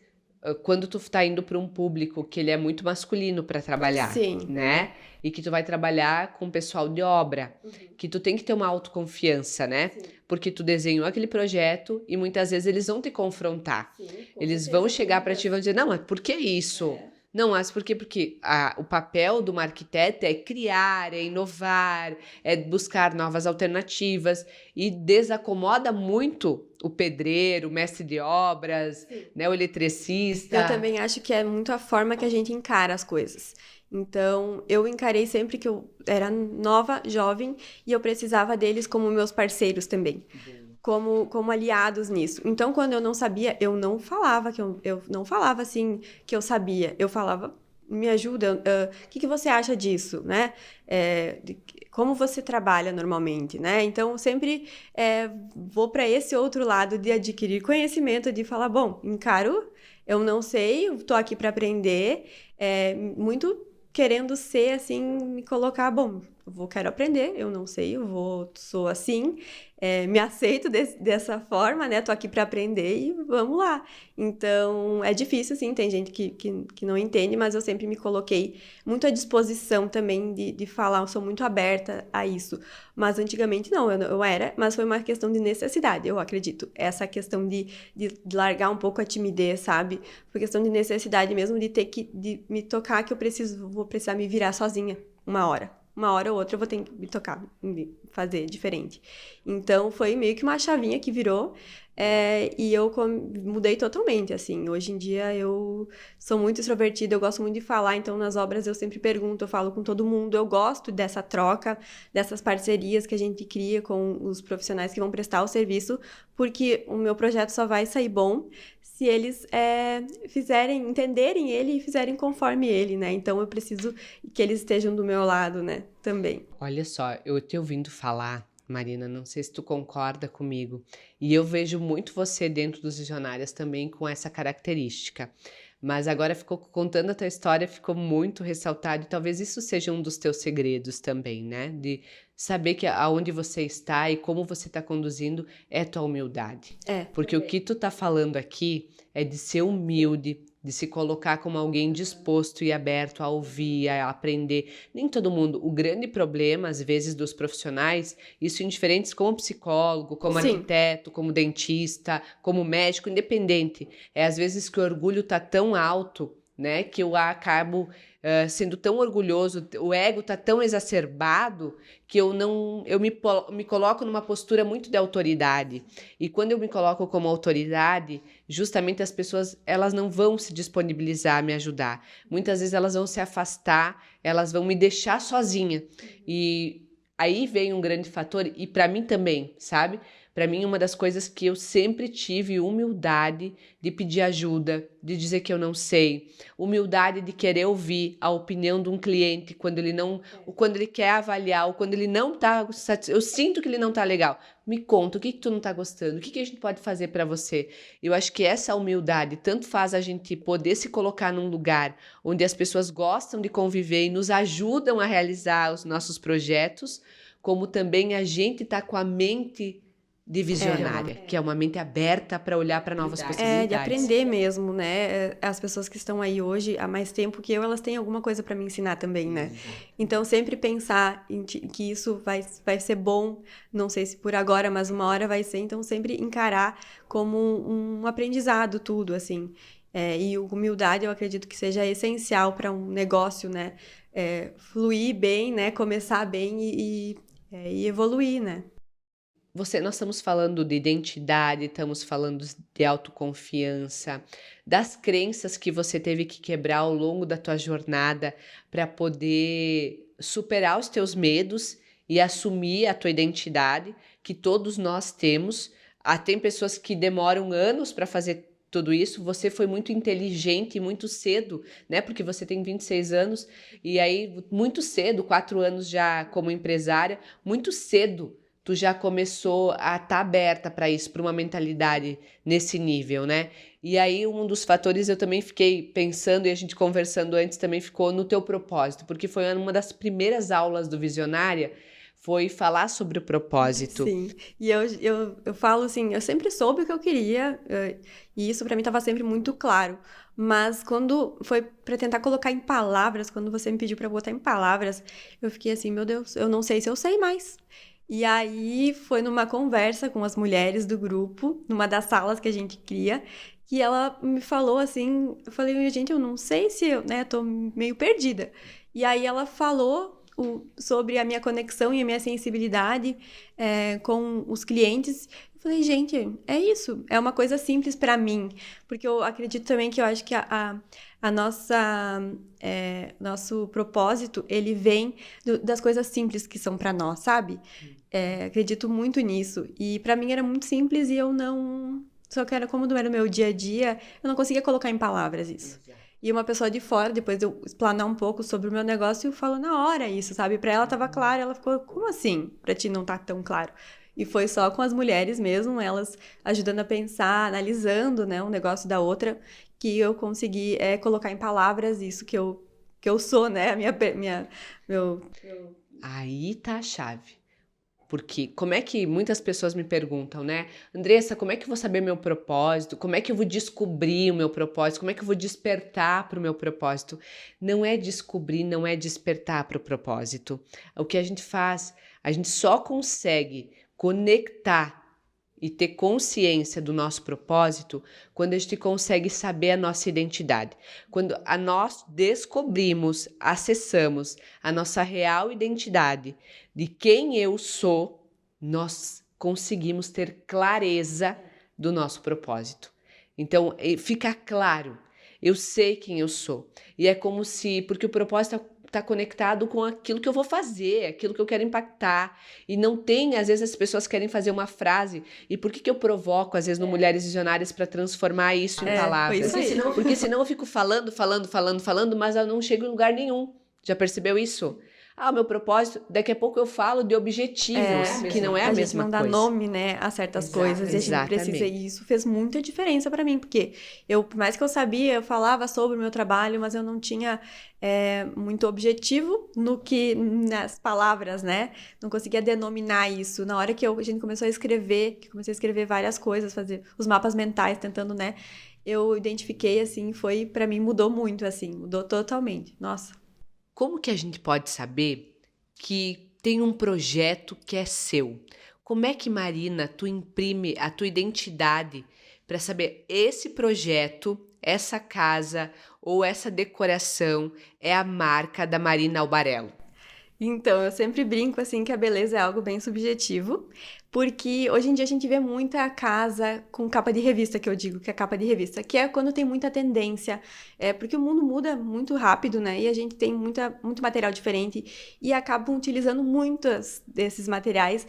Quando tu tá indo para um público que ele é muito masculino para trabalhar, né? E que tu vai trabalhar com pessoal de obra, que tu tem que ter uma autoconfiança, né? Sim. Porque tu desenhou aquele projeto e muitas vezes eles vão te confrontar. Eles vão chegar para ti e vão dizer, não, mas por que isso? Não, mas por quê? Porque o papel de uma arquiteta é criar, é inovar, é buscar novas alternativas e desacomoda muito o pedreiro, o mestre de obras, né, o eletricista. Eu também acho que é muito a forma que a gente encara as coisas. Então, eu encarei sempre que eu era nova, jovem, e eu precisava deles como meus parceiros também. Como aliados nisso. Então, quando eu não sabia, eu não falava eu não falava assim que eu sabia. Eu falava, me ajuda, o que você acha disso, né? Como você trabalha normalmente, né? Então, eu sempre vou para esse outro lado de adquirir conhecimento, de falar, bom, encaro, eu não sei, eu tô aqui para aprender, muito querendo ser assim, me colocar, bom, quero aprender, eu não sei, sou assim, me aceito dessa forma, né? Tô aqui para aprender e vamos lá. Então, é difícil, sim, tem gente que não entende, mas eu sempre me coloquei muito à disposição também de falar, eu sou muito aberta a isso. Mas antigamente não, eu era, mas foi uma questão de necessidade, eu acredito. Essa questão de largar um pouco a timidez, sabe? Foi questão de necessidade mesmo, de me tocar que vou precisar me virar sozinha uma hora ou outra eu vou ter que me tocar, fazer diferente. Então, foi meio que uma chavinha que virou, e eu mudei totalmente, assim. Hoje em dia, eu sou muito extrovertida, eu gosto muito de falar, então, nas obras eu sempre pergunto, eu falo com todo mundo, eu gosto dessa troca, dessas parcerias que a gente cria com os profissionais que vão prestar o serviço, porque o meu projeto só vai sair bom se eles entenderem ele e fizerem conforme ele, né? Então, eu preciso que eles estejam do meu lado, né? Também. Olha só, eu te ouvindo falar, Marina, não sei se tu concorda comigo, e eu vejo muito você dentro dos Visionárias também com essa característica. Mas agora contando a tua história, ficou muito ressaltado, e talvez isso seja um dos teus segredos também, né? De saber que aonde você está e como você está conduzindo é tua humildade. Porque o que tu tá falando aqui é de ser humilde, de se colocar como alguém disposto e aberto a ouvir, a aprender. Nem todo mundo. O grande problema, às vezes, dos profissionais, isso indiferentes como psicólogo, como Sim. arquiteto, como dentista, como médico, independente. É às vezes que o orgulho tá tão alto, né, que eu acabo sendo tão orgulhoso, o ego tá tão exacerbado que eu me coloco numa postura muito de autoridade. E quando eu me coloco como autoridade, justamente as pessoas, elas não vão se disponibilizar a me ajudar. Muitas vezes elas vão se afastar, elas vão me deixar sozinha. E aí vem um grande fator, e para mim também, sabe? Para mim, uma das coisas que eu sempre tive humildade de pedir ajuda, de dizer que eu não sei, humildade de querer ouvir a opinião de um cliente quando ele quer avaliar, ou quando ele não está satisfeito, eu sinto que ele não está legal. Me conta, o que tu não está gostando? O que a gente pode fazer para você? Eu acho que essa humildade tanto faz a gente poder se colocar num lugar onde as pessoas gostam de conviver e nos ajudam a realizar os nossos projetos, como também a gente tá com a mente de visionária, que é uma mente aberta para olhar para novas possibilidades. De aprender mesmo, né? As pessoas que estão aí hoje há mais tempo que eu, elas têm alguma coisa para me ensinar também, né? Então, sempre pensar que isso vai ser bom, não sei se por agora, mas uma hora vai ser, então sempre encarar como um aprendizado tudo, assim. E humildade eu acredito que seja essencial para um negócio, né? Fluir bem, né? Começar bem e evoluir, né? Nós estamos falando de identidade, estamos falando de autoconfiança, das crenças que você teve que quebrar ao longo da tua jornada para poder superar os teus medos e assumir a tua identidade, que todos nós temos. Tem pessoas que demoram anos para fazer tudo isso. Você foi muito inteligente e muito cedo, né? Porque você tem 26 anos e aí muito cedo, 4 anos já como empresária, muito cedo tu já começou a estar aberta para isso, para uma mentalidade nesse nível, né? E aí um dos fatores eu também fiquei pensando, e a gente conversando antes também ficou no teu propósito, porque foi uma das primeiras aulas do Visionária, foi falar sobre o propósito. Sim, e eu falo assim, eu sempre soube o que eu queria, e isso para mim estava sempre muito claro. Mas quando foi para tentar colocar em palavras, quando você me pediu para botar em palavras, eu fiquei assim, meu Deus, eu não sei se eu sei mais. E aí foi numa conversa com as mulheres do grupo, numa das salas que a gente cria, que ela me falou assim, eu falei, gente, eu não sei se eu, né, tô meio perdida. E aí ela falou sobre a minha conexão e a minha sensibilidade com os clientes. Eu falei, gente, é isso, é uma coisa simples para mim, porque eu acredito também que eu acho que a nossa nosso propósito, ele vem das coisas simples que são para nós, sabe? Acredito muito nisso. E para mim era muito simples e eu não. Só que era como não era o meu dia a dia, eu não conseguia colocar em palavras isso. E uma pessoa de fora, depois de eu explanar um pouco sobre o meu negócio, eu falo na hora isso, sabe? Pra ela tava claro, ela ficou, como assim? Pra ti não tá tão claro? E foi só com as mulheres mesmo, elas ajudando a pensar, analisando, né, um negócio da outra, que eu consegui colocar em palavras isso que eu sou, né? Meu... Aí tá a chave. Porque como é que muitas pessoas me perguntam, né? Andressa, como é que eu vou saber meu propósito? Como é que eu vou descobrir o meu propósito? Como é que eu vou despertar para o meu propósito? Não é descobrir, não é despertar para o propósito. O que a gente faz, a gente só consegue conectar e ter consciência do nosso propósito quando a gente consegue saber a nossa identidade. Quando nós descobrimos, acessamos a nossa real identidade de quem eu sou, nós conseguimos ter clareza do nosso propósito. Então, fica claro, eu sei quem eu sou. E é como se, porque o propósito está conectado com aquilo que eu vou fazer, aquilo que eu quero impactar. E não tem, às vezes as pessoas querem fazer uma frase. E por que eu provoco, às vezes, no Mulheres Visionárias para transformar isso em palavras? Foi isso aí. Porque senão eu fico falando, mas eu não chego em lugar nenhum. Já percebeu isso? O meu propósito, daqui a pouco eu falo de objetivos, que não é a mesma coisa. A gente não dá nome, né, a certas coisas, e a gente precisa, e isso fez muita diferença para mim, porque por mais que eu sabia, eu falava sobre o meu trabalho, mas eu não tinha muito objetivo nas palavras, né, não conseguia denominar isso. Na hora que a gente começou a escrever, que comecei a escrever várias coisas, fazer os mapas mentais, tentando, né, eu identifiquei, assim, para mim mudou muito, assim, mudou totalmente, nossa. Como que a gente pode saber que tem um projeto que é seu? Como é que, Marina, tu imprime a tua identidade para saber esse projeto, essa casa ou essa decoração é a marca da Marina Albarello? Então, eu sempre brinco assim que a beleza é algo bem subjetivo, porque hoje em dia a gente vê muita casa com capa de revista, que eu digo que é capa de revista, que é quando tem muita tendência, porque o mundo muda muito rápido, né? E a gente tem muito material diferente e acabam utilizando muitos desses materiais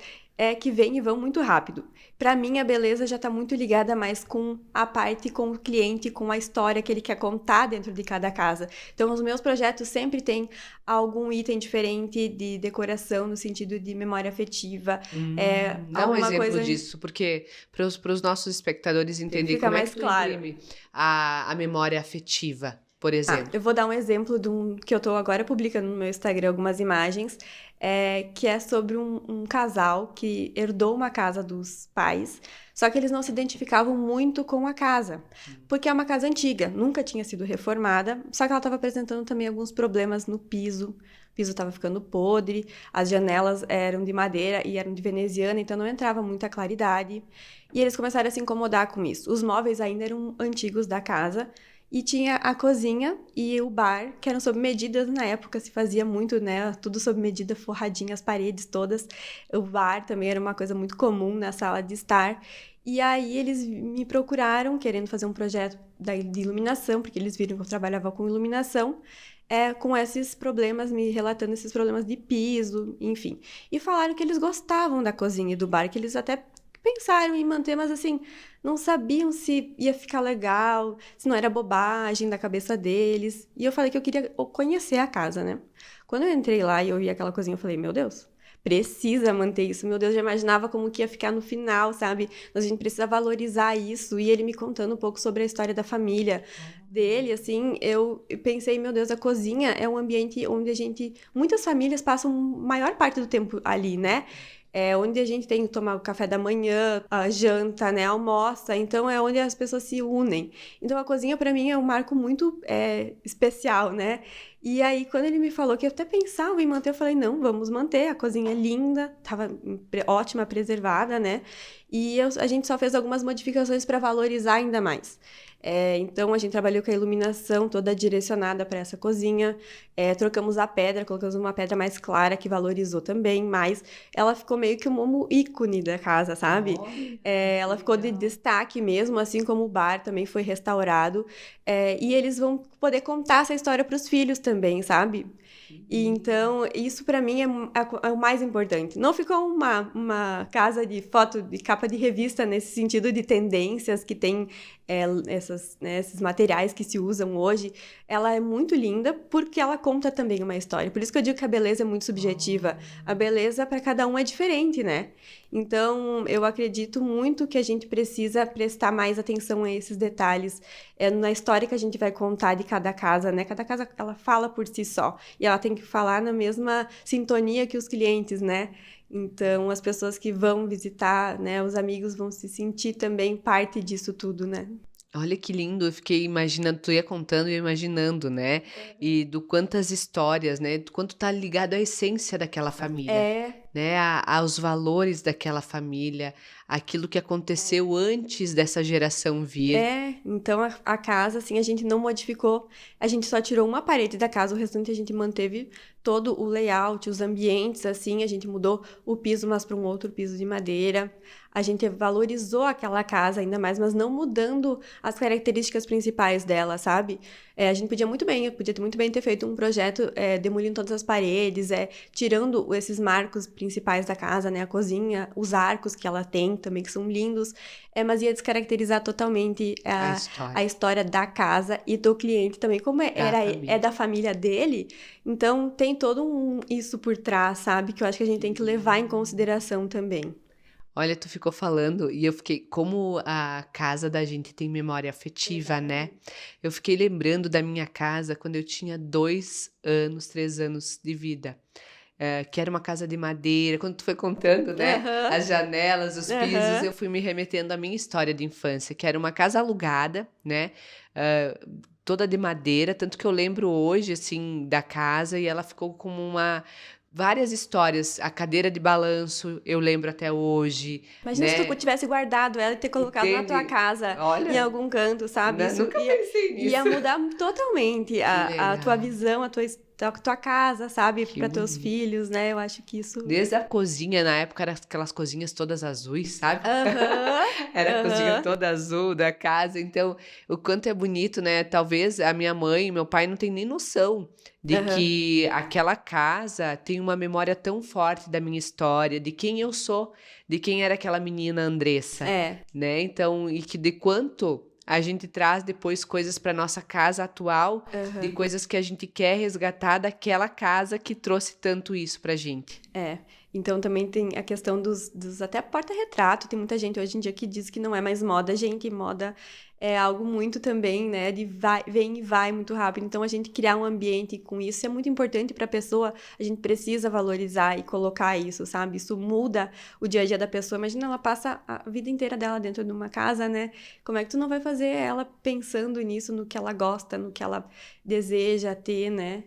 que vêm e vão muito rápido. Para mim, a beleza já está muito ligada mais com a parte, com o cliente, com a história que ele quer contar dentro de cada casa. Então, os meus projetos sempre têm algum item diferente de decoração, no sentido de memória afetiva. Dá um exemplo disso, porque para os nossos espectadores entenderem como é que tu imprime a memória afetiva, por exemplo. Eu vou dar um exemplo que eu estou agora publicando no meu Instagram, algumas imagens, que é sobre um casal que herdou uma casa dos pais, só que eles não se identificavam muito com a casa, porque é uma casa antiga, nunca tinha sido reformada, só que ela estava apresentando também alguns problemas no piso. O piso estava ficando podre, as janelas eram de madeira e eram de veneziana, então não entrava muita claridade. E eles começaram a se incomodar com isso. Os móveis ainda eram antigos da casa, e tinha a cozinha e o bar, que eram sob medidas na época, se fazia muito, né? Tudo sob medida, forradinho, as paredes todas. O bar também era uma coisa muito comum na sala de estar. E aí eles me procuraram, querendo fazer um projeto de iluminação, porque eles viram que eu trabalhava com iluminação, com esses problemas, me relatando esses problemas de piso, enfim. E falaram que eles gostavam da cozinha e do bar, que eles até pensaram em manter, mas assim, não sabiam se ia ficar legal, se não era bobagem da cabeça deles. E eu falei que eu queria conhecer a casa, né? Quando eu entrei lá e eu vi aquela cozinha, eu falei, meu Deus, precisa manter isso. Meu Deus, já imaginava como que ia ficar no final, sabe? Mas a gente precisa valorizar isso. E ele me contando um pouco sobre a história da família dele, assim, eu pensei, meu Deus, a cozinha é um ambiente onde muitas famílias passam a maior parte do tempo ali, né? Onde a gente tem que tomar o café da manhã, a janta, né, almoça, então é onde as pessoas se unem. Então a cozinha para mim é um marco muito especial, né? E aí, quando ele me falou que eu até pensava em manter, eu falei, não, vamos manter, a cozinha é linda, tava ótima, preservada, né? E a gente só fez algumas modificações para valorizar ainda mais. Então, a gente trabalhou com a iluminação toda direcionada para essa cozinha, trocamos a pedra, colocamos uma pedra mais clara que valorizou também, mas ela ficou meio que um ícone da casa, sabe? Olha, Ela ficou de legal. destaque mesmo, assim como o bar também foi restaurado. E eles vão poder contar essa história para os filhos também, sabe? Que E lindo. então, isso para mim é o mais importante. Não ficou uma casa de foto, de capa de revista, nesse sentido de tendências que tem esses materiais que se usam hoje. Ela é muito linda porque ela conta também uma história. Por isso que eu digo que a beleza é muito subjetiva. A beleza para cada um é diferente, né? Então, eu acredito muito que a gente precisa prestar mais atenção a esses detalhes. Na história que a gente vai contar de cada casa, né? Cada casa, ela fala por si só. E ela tem que falar na mesma sintonia que os clientes, né? Então, as pessoas que vão visitar, né? Os amigos vão se sentir também parte disso tudo, né? Olha que lindo, eu fiquei imaginando, tu ia contando e eu imaginando, né? E do quantas histórias, né? Do quanto tá ligado à essência daquela família, É, né? Aos valores daquela família, aquilo que aconteceu antes dessa geração vir. então a casa, assim, a gente não modificou, a gente só tirou uma parede da casa, o restante a gente manteve todo o layout, os ambientes, assim, a gente mudou o piso, mas para um outro piso de madeira. A gente valorizou aquela casa ainda mais, mas não mudando as características principais dela, sabe? A gente podia muito bem, eu podia muito bem ter feito um projeto demolindo todas as paredes, tirando esses marcos principais da casa, né? A cozinha, os arcos que ela tem também, que são lindos, mas ia descaracterizar totalmente A a história história da casa e do cliente também. Como da é família. da família dele, então tem todo isso por trás, sabe? Que eu acho que a gente Que tem que levar em lindo. consideração também. Olha, tu ficou falando e eu fiquei, como a casa da gente tem memória afetiva, né? Exatamente. Eu fiquei lembrando da minha casa quando eu tinha 2 anos, 3 anos de vida. Que era uma casa de madeira. Quando tu foi contando, né, Aham, as janelas, os pisos, aham. eu fui me remetendo à minha história de infância, que era uma casa alugada, né, hã, toda de madeira, tanto que eu lembro hoje, assim, da casa e ela ficou como várias histórias. A cadeira de balanço eu lembro até hoje, Imagina se tu né, tivesse guardado ela e ter colocado na tua entende? casa, em Olha, algum canto, sabe? né, Isso nunca pensei ia nisso. mudar totalmente Que a tua legal, visão, a tua casa, sabe? que Para teus bonito. filhos, né? Eu acho que isso. Desde a cozinha, na época, era aquelas cozinhas todas azuis, sabe? Aham, Era a cozinha aham, toda azul da casa, então o quanto é bonito, né? Talvez a minha mãe e meu pai não tenham nem noção de aham. que aquela casa tem uma memória tão forte da minha história, de quem eu sou, de quem era aquela menina Andressa, É, né? Então, e que de quanto a gente traz depois coisas para nossa casa atual, de aham. coisas que a gente quer resgatar daquela casa que trouxe tanto isso pra gente. É, então também tem a questão dos até porta-retrato. Tem muita gente hoje em dia que diz que não é mais moda, gente. Moda é algo muito também, né? De vai, vem e vai muito rápido. Então a gente criar um ambiente com isso é muito importante para a pessoa. A gente precisa valorizar e colocar isso, sabe? Isso muda o dia a dia da pessoa. Imagina, ela passa a vida inteira dela dentro de uma casa, né? Como é que tu não vai fazer ela pensando nisso, no que ela gosta, no que ela deseja ter, né?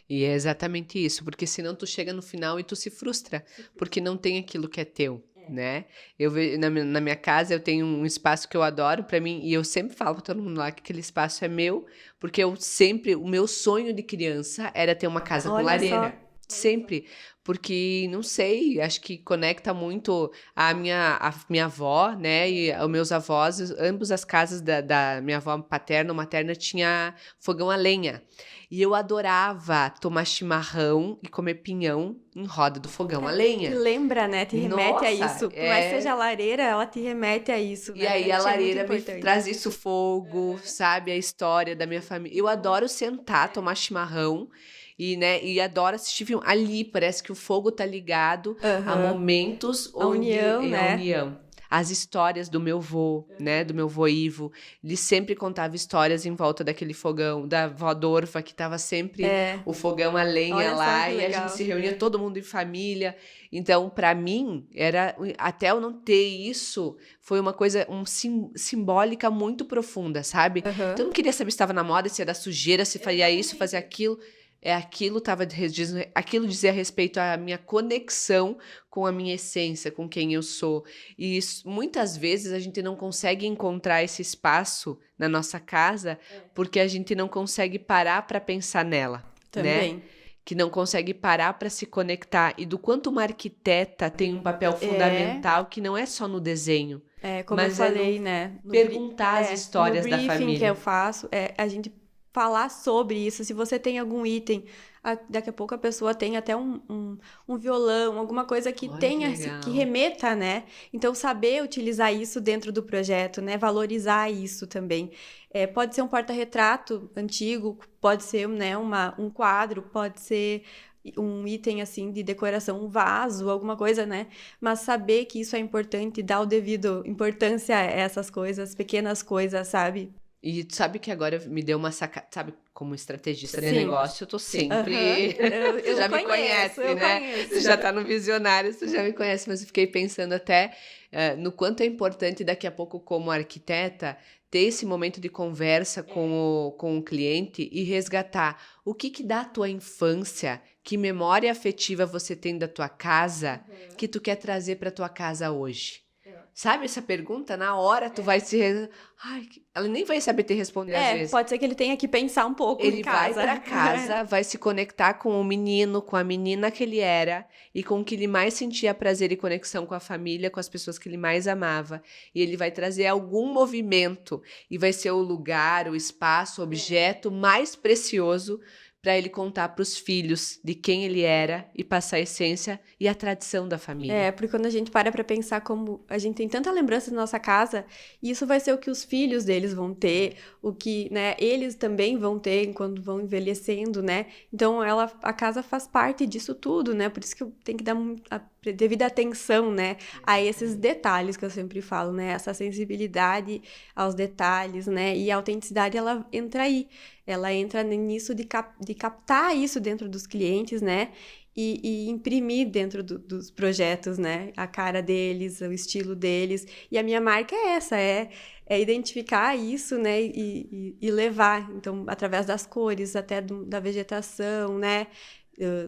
E é exatamente isso, porque senão tu chega no final e tu se frustra, porque não tem aquilo que é teu, né? Eu vejo na minha casa eu tenho um espaço que eu adoro pra mim e eu sempre falo pra todo mundo lá que aquele espaço é meu, porque o meu sonho de criança era ter uma casa com Olha só. lareira. Sempre, porque não sei, acho que conecta muito a minha avó, né, e os meus avós, ambos as casas da minha avó paterna ou materna tinha fogão a lenha. E eu adorava tomar chimarrão e comer pinhão em roda do fogão a Te lenha. lembra, né? Te remete a Nossa, isso. Por mais que seja lareira, ela te remete a isso, e né? aí Pra a ti é muito lareira me importante. traz isso fogo, sabe? A história da minha família. Eu adoro sentar, tomar chimarrão e, né, e adoro assistir filme. Ali parece que o fogo tá ligado a Aham. momentos A onde união, é a né? união. As histórias do meu vô, né, do meu vô Ivo, ele sempre contava histórias em volta daquele fogão, da vó Dorfa, que tava sempre É. o fogão a lenha Olha só que lá, e a gente se legal. reunia todo mundo em família. Então, para mim, era até eu não ter isso, foi uma coisa simbólica muito profunda, sabe? Aham. Então, eu não queria saber se estava na moda, se era sujeira, se fazia isso, fazia aquilo. aquilo dizia respeito à minha conexão com a minha essência, com quem eu sou. E muitas vezes a gente não consegue encontrar esse espaço na nossa casa porque a gente não consegue parar para pensar nela, Também. né? Que não consegue parar para se conectar. E do quanto uma arquiteta tem um papel fundamental que não é só no desenho. Como mas eu falei, né? Perguntar as histórias no da briefing família. que eu faço, a gente falar sobre isso. Se você tem algum item, daqui a pouco a pessoa tem até um violão, alguma coisa que Olha, tenha, que legal. que remeta, né? Então, saber utilizar isso dentro do projeto, né? Valorizar isso também. Pode ser um porta-retrato antigo, pode ser, né, um quadro, pode ser um item, assim, de decoração, um vaso, alguma coisa, né? Mas saber que isso é importante, dar o devido importância a essas coisas, pequenas coisas, sabe? E tu sabe que agora me deu uma sacada, sabe, como estrategista de Sim. negócio, eu tô sempre... Aham. Tu já me conhece, né? Tu já tá no Visionários, tu já me conhece, mas eu fiquei pensando até no quanto é importante daqui a pouco, como arquiteta, ter esse momento de conversa com o cliente e resgatar o que dá a tua infância, que memória afetiva você tem da tua casa, que tu quer trazer pra tua casa hoje. Sabe essa pergunta? Na hora tu vai se... Ai, ela nem vai saber te responder às vezes. Pode ser que ele tenha que pensar um pouco Ele em casa. vai pra casa, vai se conectar com o menino, com a menina que ele era e com o que ele mais sentia prazer e conexão com a família, com as pessoas que ele mais amava. E ele vai trazer algum movimento e vai ser o lugar, o espaço, o objeto mais precioso para ele contar para os filhos de quem ele era e passar a essência e a tradição da família. Porque quando a gente para pensar como a gente tem tanta lembrança da nossa casa, isso vai ser o que os filhos deles vão ter, o que, né, eles também vão ter quando vão envelhecendo, né? Então, a casa faz parte disso tudo, né? Por isso que tem que dar a devida atenção, né, a esses detalhes que eu sempre falo, né? Essa sensibilidade aos detalhes, né? E a autenticidade, ela entra aí. Ela entra nisso de captar isso dentro dos clientes, né? E imprimir dentro dos projetos, né? A cara deles, o estilo deles. E a minha marca é essa, é identificar isso, né? E levar, então, através das cores, até da vegetação, né?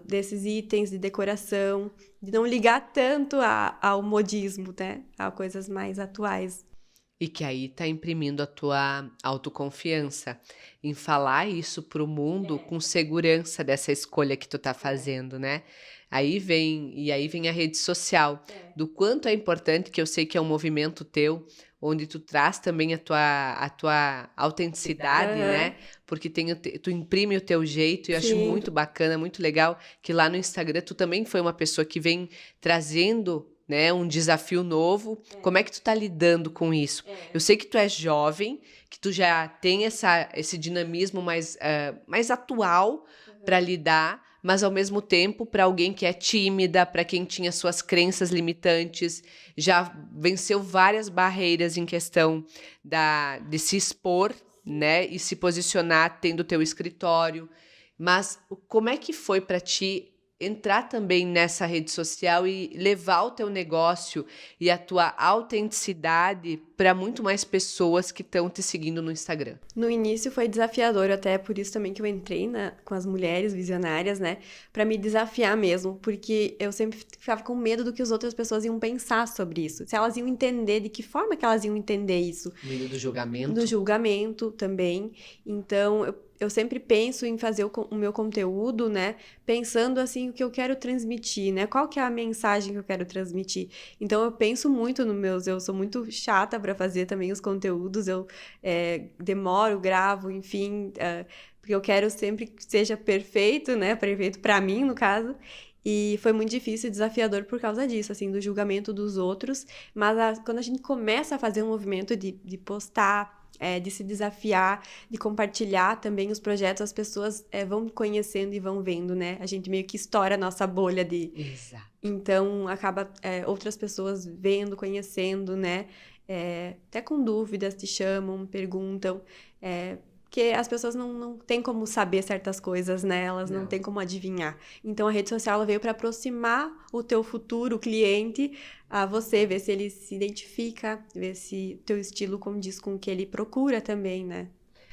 Desses itens de decoração, de não ligar tanto ao modismo, né? A coisas mais atuais. E que aí tá imprimindo a tua autoconfiança em falar isso pro mundo com segurança dessa escolha que tu tá fazendo, né? Aí vem a rede social, do quanto é importante, que eu sei que é um movimento teu, onde tu traz também a tua autenticidade, né? Porque tu imprime o teu jeito, e eu acho muito bacana, muito legal, que lá no Instagram tu também foi uma pessoa que vem trazendo, né, um desafio novo. Como é que tu tá lidando com isso? Eu sei que tu é jovem, que tu já tem esse dinamismo mais atual para lidar, mas ao mesmo tempo, para alguém que é tímida, para quem tinha suas crenças limitantes, já venceu várias barreiras em questão de se expor, né, e se posicionar tendo teu escritório. Mas como é que foi para ti entrar também nessa rede social e levar o teu negócio e a tua autenticidade para muito mais pessoas que estão te seguindo no Instagram? No início foi desafiador, até por isso também que eu entrei com as mulheres visionárias, né? Para me desafiar mesmo, porque eu sempre ficava com medo do que as outras pessoas iam pensar sobre isso. Se elas iam entender, de que forma que elas iam entender isso. Medo do julgamento? Do julgamento também. Então, eu sempre penso em fazer o meu conteúdo, né? Pensando, assim, o que eu quero transmitir, né? Qual que é a mensagem que eu quero transmitir. Então, eu penso muito nos meus... Eu sou muito chata para fazer também os conteúdos. Eu demoro, gravo, enfim... porque eu quero sempre que seja perfeito, né? Perfeito para mim, no caso. E foi muito difícil e desafiador por causa disso, assim, do julgamento dos outros. Mas quando a gente começa a fazer um movimento de postar... de se desafiar, de compartilhar também os projetos, as pessoas vão conhecendo e vão vendo, né? A gente meio que estoura a nossa bolha de... Exato. Então, acaba outras pessoas vendo, conhecendo, né? Até com dúvidas, te chamam, perguntam... Porque as pessoas não têm como saber certas coisas, né? Elas não têm como adivinhar. Então, a rede social ela veio para aproximar o teu futuro cliente a você, ver se ele se identifica, ver se teu estilo condiz com o que ele procura também, né?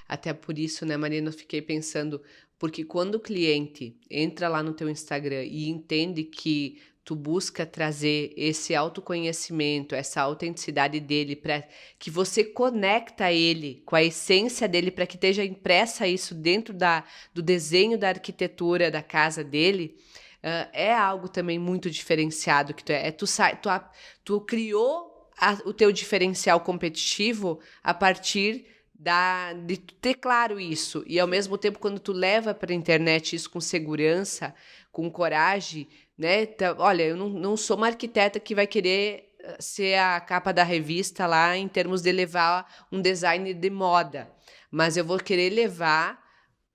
Até por isso, né, Marina, eu fiquei pensando, Porque quando o cliente entra lá no teu Instagram e entende que tu busca trazer esse autoconhecimento, essa autenticidade dele, para que você conecta ele com a essência dele, para que esteja impressa isso dentro do desenho da arquitetura da casa dele, é algo também muito diferenciado que tu é. Tu criou o teu diferencial competitivo a partir de tu ter claro isso. E ao mesmo tempo, quando tu leva para a internet isso com segurança, com coragem, né? Olha, eu não sou uma arquiteta que vai querer ser a capa da revista lá em termos de levar um design de moda, mas eu vou querer levar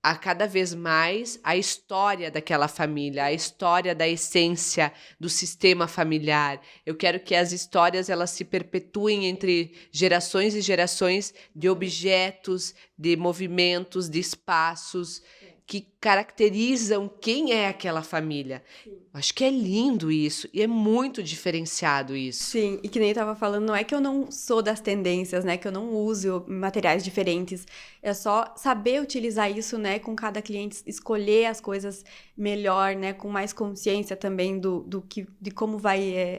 a cada vez mais a história daquela família, a história da essência do sistema familiar. Eu quero que as histórias elas se perpetuem entre gerações e gerações de objetos, de movimentos, de espaços que caracterizam quem é aquela família. Acho que é lindo isso e é muito diferenciado isso. Sim, e que nem eu tava falando, não é que eu não sou das tendências, né, que eu não uso materiais diferentes, é só saber utilizar isso, né, com cada cliente, escolher as coisas melhor, né, com mais consciência também de como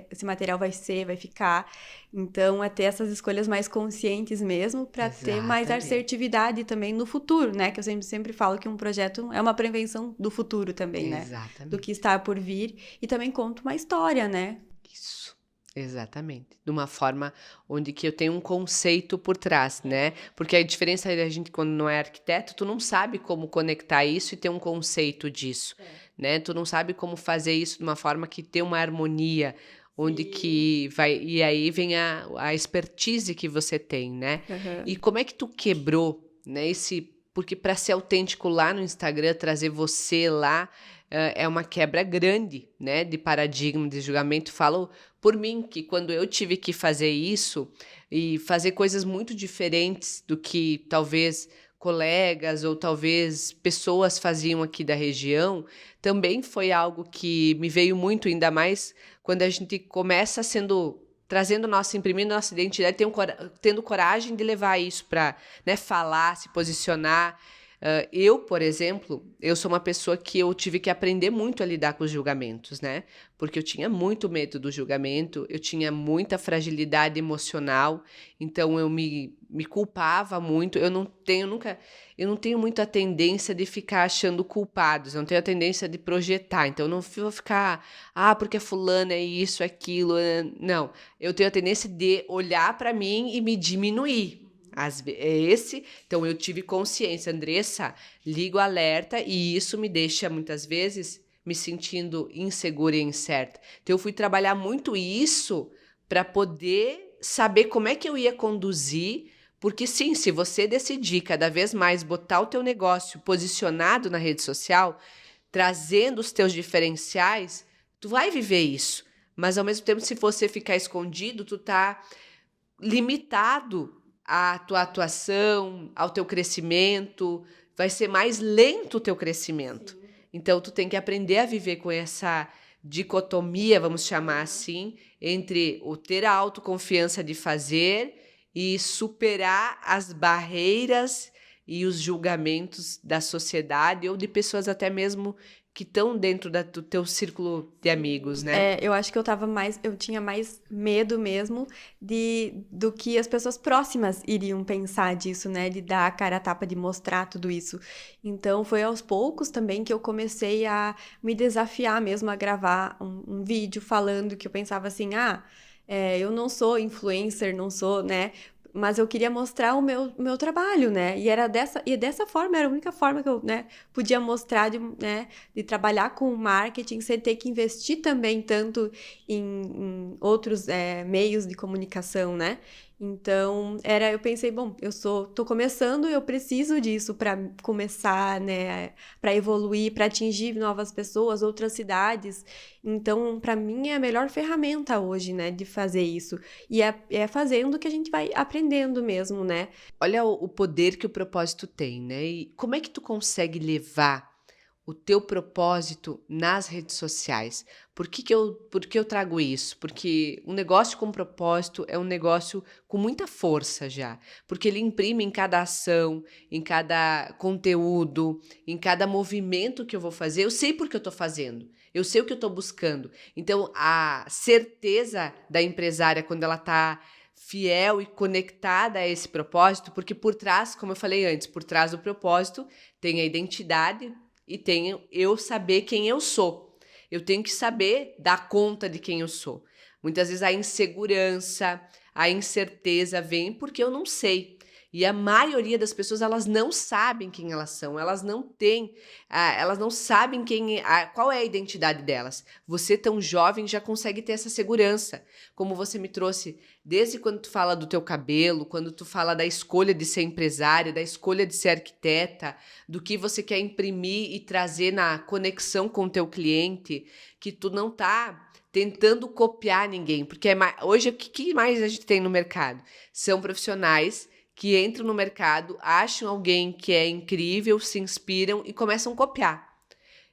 esse material vai ficar. Então, é ter essas escolhas mais conscientes mesmo, para ter mais assertividade também no futuro, né, que eu sempre falo que um projeto é uma prevenção do futuro também, né, do que está por vir. E também conta uma história, né? Isso, exatamente. De uma forma onde que eu tenho um conceito por trás, né? Porque a diferença da gente quando não é arquiteto, tu não sabe como conectar isso e ter um conceito disso, né? Tu não sabe como fazer isso de uma forma que tem uma harmonia, onde que vai... E aí vem a expertise que você tem, né? Uhum. E como é que tu quebrou, né? Porque para ser autêntico lá no Instagram, trazer você lá, é uma quebra grande, né, de paradigma, de julgamento. Falo por mim, que quando eu tive que fazer isso e fazer coisas muito diferentes do que talvez colegas ou talvez pessoas faziam aqui da região, também foi algo que me veio muito, ainda mais quando a gente começa imprimindo nossa identidade, tendo coragem de levar isso para, né, falar, se posicionar. Eu, por exemplo, eu sou uma pessoa que eu tive que aprender muito a lidar com os julgamentos, né? Porque eu tinha muito medo do julgamento, eu tinha muita fragilidade emocional, então eu me culpava muito. Eu não tenho muita tendência de ficar achando culpados, eu não tenho a tendência de projetar, então eu não vou ficar, porque fulano é isso, aquilo. Não, eu tenho a tendência de olhar para mim e me diminuir. Então eu tive consciência, Andressa, ligo o alerta e isso me deixa muitas vezes me sentindo insegura e incerta. Então eu fui trabalhar muito isso para poder saber como é que eu ia conduzir, porque sim, se você decidir cada vez mais botar o teu negócio posicionado na rede social, trazendo os teus diferenciais, tu vai viver isso. Mas ao mesmo tempo, se você ficar escondido, tu tá limitado à tua atuação, ao teu crescimento, vai ser mais lento o teu crescimento. Sim. Então, tu tem que aprender a viver com essa dicotomia, vamos chamar assim, entre o ter a autoconfiança de fazer e superar as barreiras e os julgamentos da sociedade ou de pessoas até mesmo que estão dentro do teu círculo de amigos, né? Eu acho que eu tinha mais medo mesmo do que as pessoas próximas iriam pensar disso, né? De dar a cara a tapa, de mostrar tudo isso. Então, foi aos poucos também que eu comecei a me desafiar mesmo a gravar um vídeo falando que eu pensava assim, eu não sou influencer, não sou, né? Mas eu queria mostrar o meu trabalho, né? E dessa forma, era a única forma que eu, né, podia mostrar de trabalhar com marketing sem ter que investir também tanto em outros meios de comunicação, né? Então, eu pensei, bom, tô começando, eu preciso disso para começar, né, para evoluir, para atingir novas pessoas, outras cidades. Então, para mim, é a melhor ferramenta hoje, né, de fazer isso. E é fazendo que a gente vai aprendendo mesmo, né? Olha o poder que o propósito tem, né? E como é que tu consegue levar o teu propósito nas redes sociais. Por que eu trago isso? Porque um negócio com propósito é um negócio com muita força já, porque ele imprime em cada ação, em cada conteúdo, em cada movimento que eu vou fazer. Eu sei por que eu estou fazendo, eu sei o que eu estou buscando. Então, a certeza da empresária quando ela está fiel e conectada a esse propósito, porque por trás, como eu falei antes, por trás do propósito tem a identidade e tem eu saber quem eu sou. Eu tenho que saber dar conta de quem eu sou. Muitas vezes a insegurança, a incerteza vem porque eu não sei. E a maioria das pessoas, elas não sabem quem elas são, elas não têm, elas não sabem qual é a identidade delas. Você, tão jovem, já consegue ter essa segurança. Como você me trouxe, desde quando tu fala do teu cabelo, quando tu fala da escolha de ser empresária, da escolha de ser arquiteta, do que você quer imprimir e trazer na conexão com o teu cliente, que tu não tá tentando copiar ninguém. Porque hoje, o que mais a gente tem no mercado? São profissionais que entram no mercado, acham alguém que é incrível, se inspiram e começam a copiar.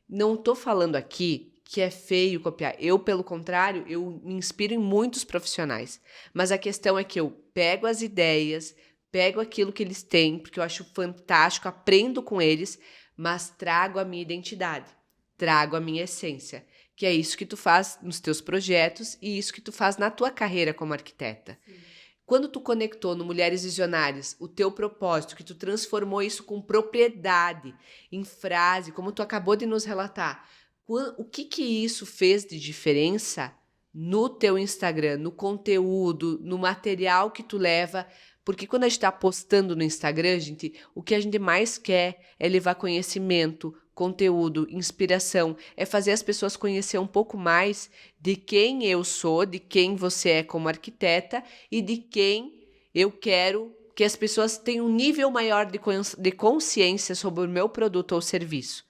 Não estou falando aqui que é feio copiar. Eu, pelo contrário, eu me inspiro em muitos profissionais. Mas a questão é que eu pego as ideias, pego aquilo que eles têm, porque eu acho fantástico, aprendo com eles, mas trago a minha identidade, trago a minha essência, que é isso que tu faz nos teus projetos e isso que tu faz na tua carreira como arquiteta. Sim. Quando tu conectou no Mulheres Visionárias o teu propósito, que tu transformou isso com propriedade, em frase, como tu acabou de nos relatar, o que isso fez de diferença no teu Instagram, no conteúdo, no material que tu leva? Porque quando a gente está postando no Instagram, gente, o que a gente mais quer é levar conhecimento, conteúdo, inspiração, é fazer as pessoas conhecer um pouco mais de quem eu sou, de quem você é como arquiteta e de quem eu quero que as pessoas tenham um nível maior de consciência sobre o meu produto ou serviço.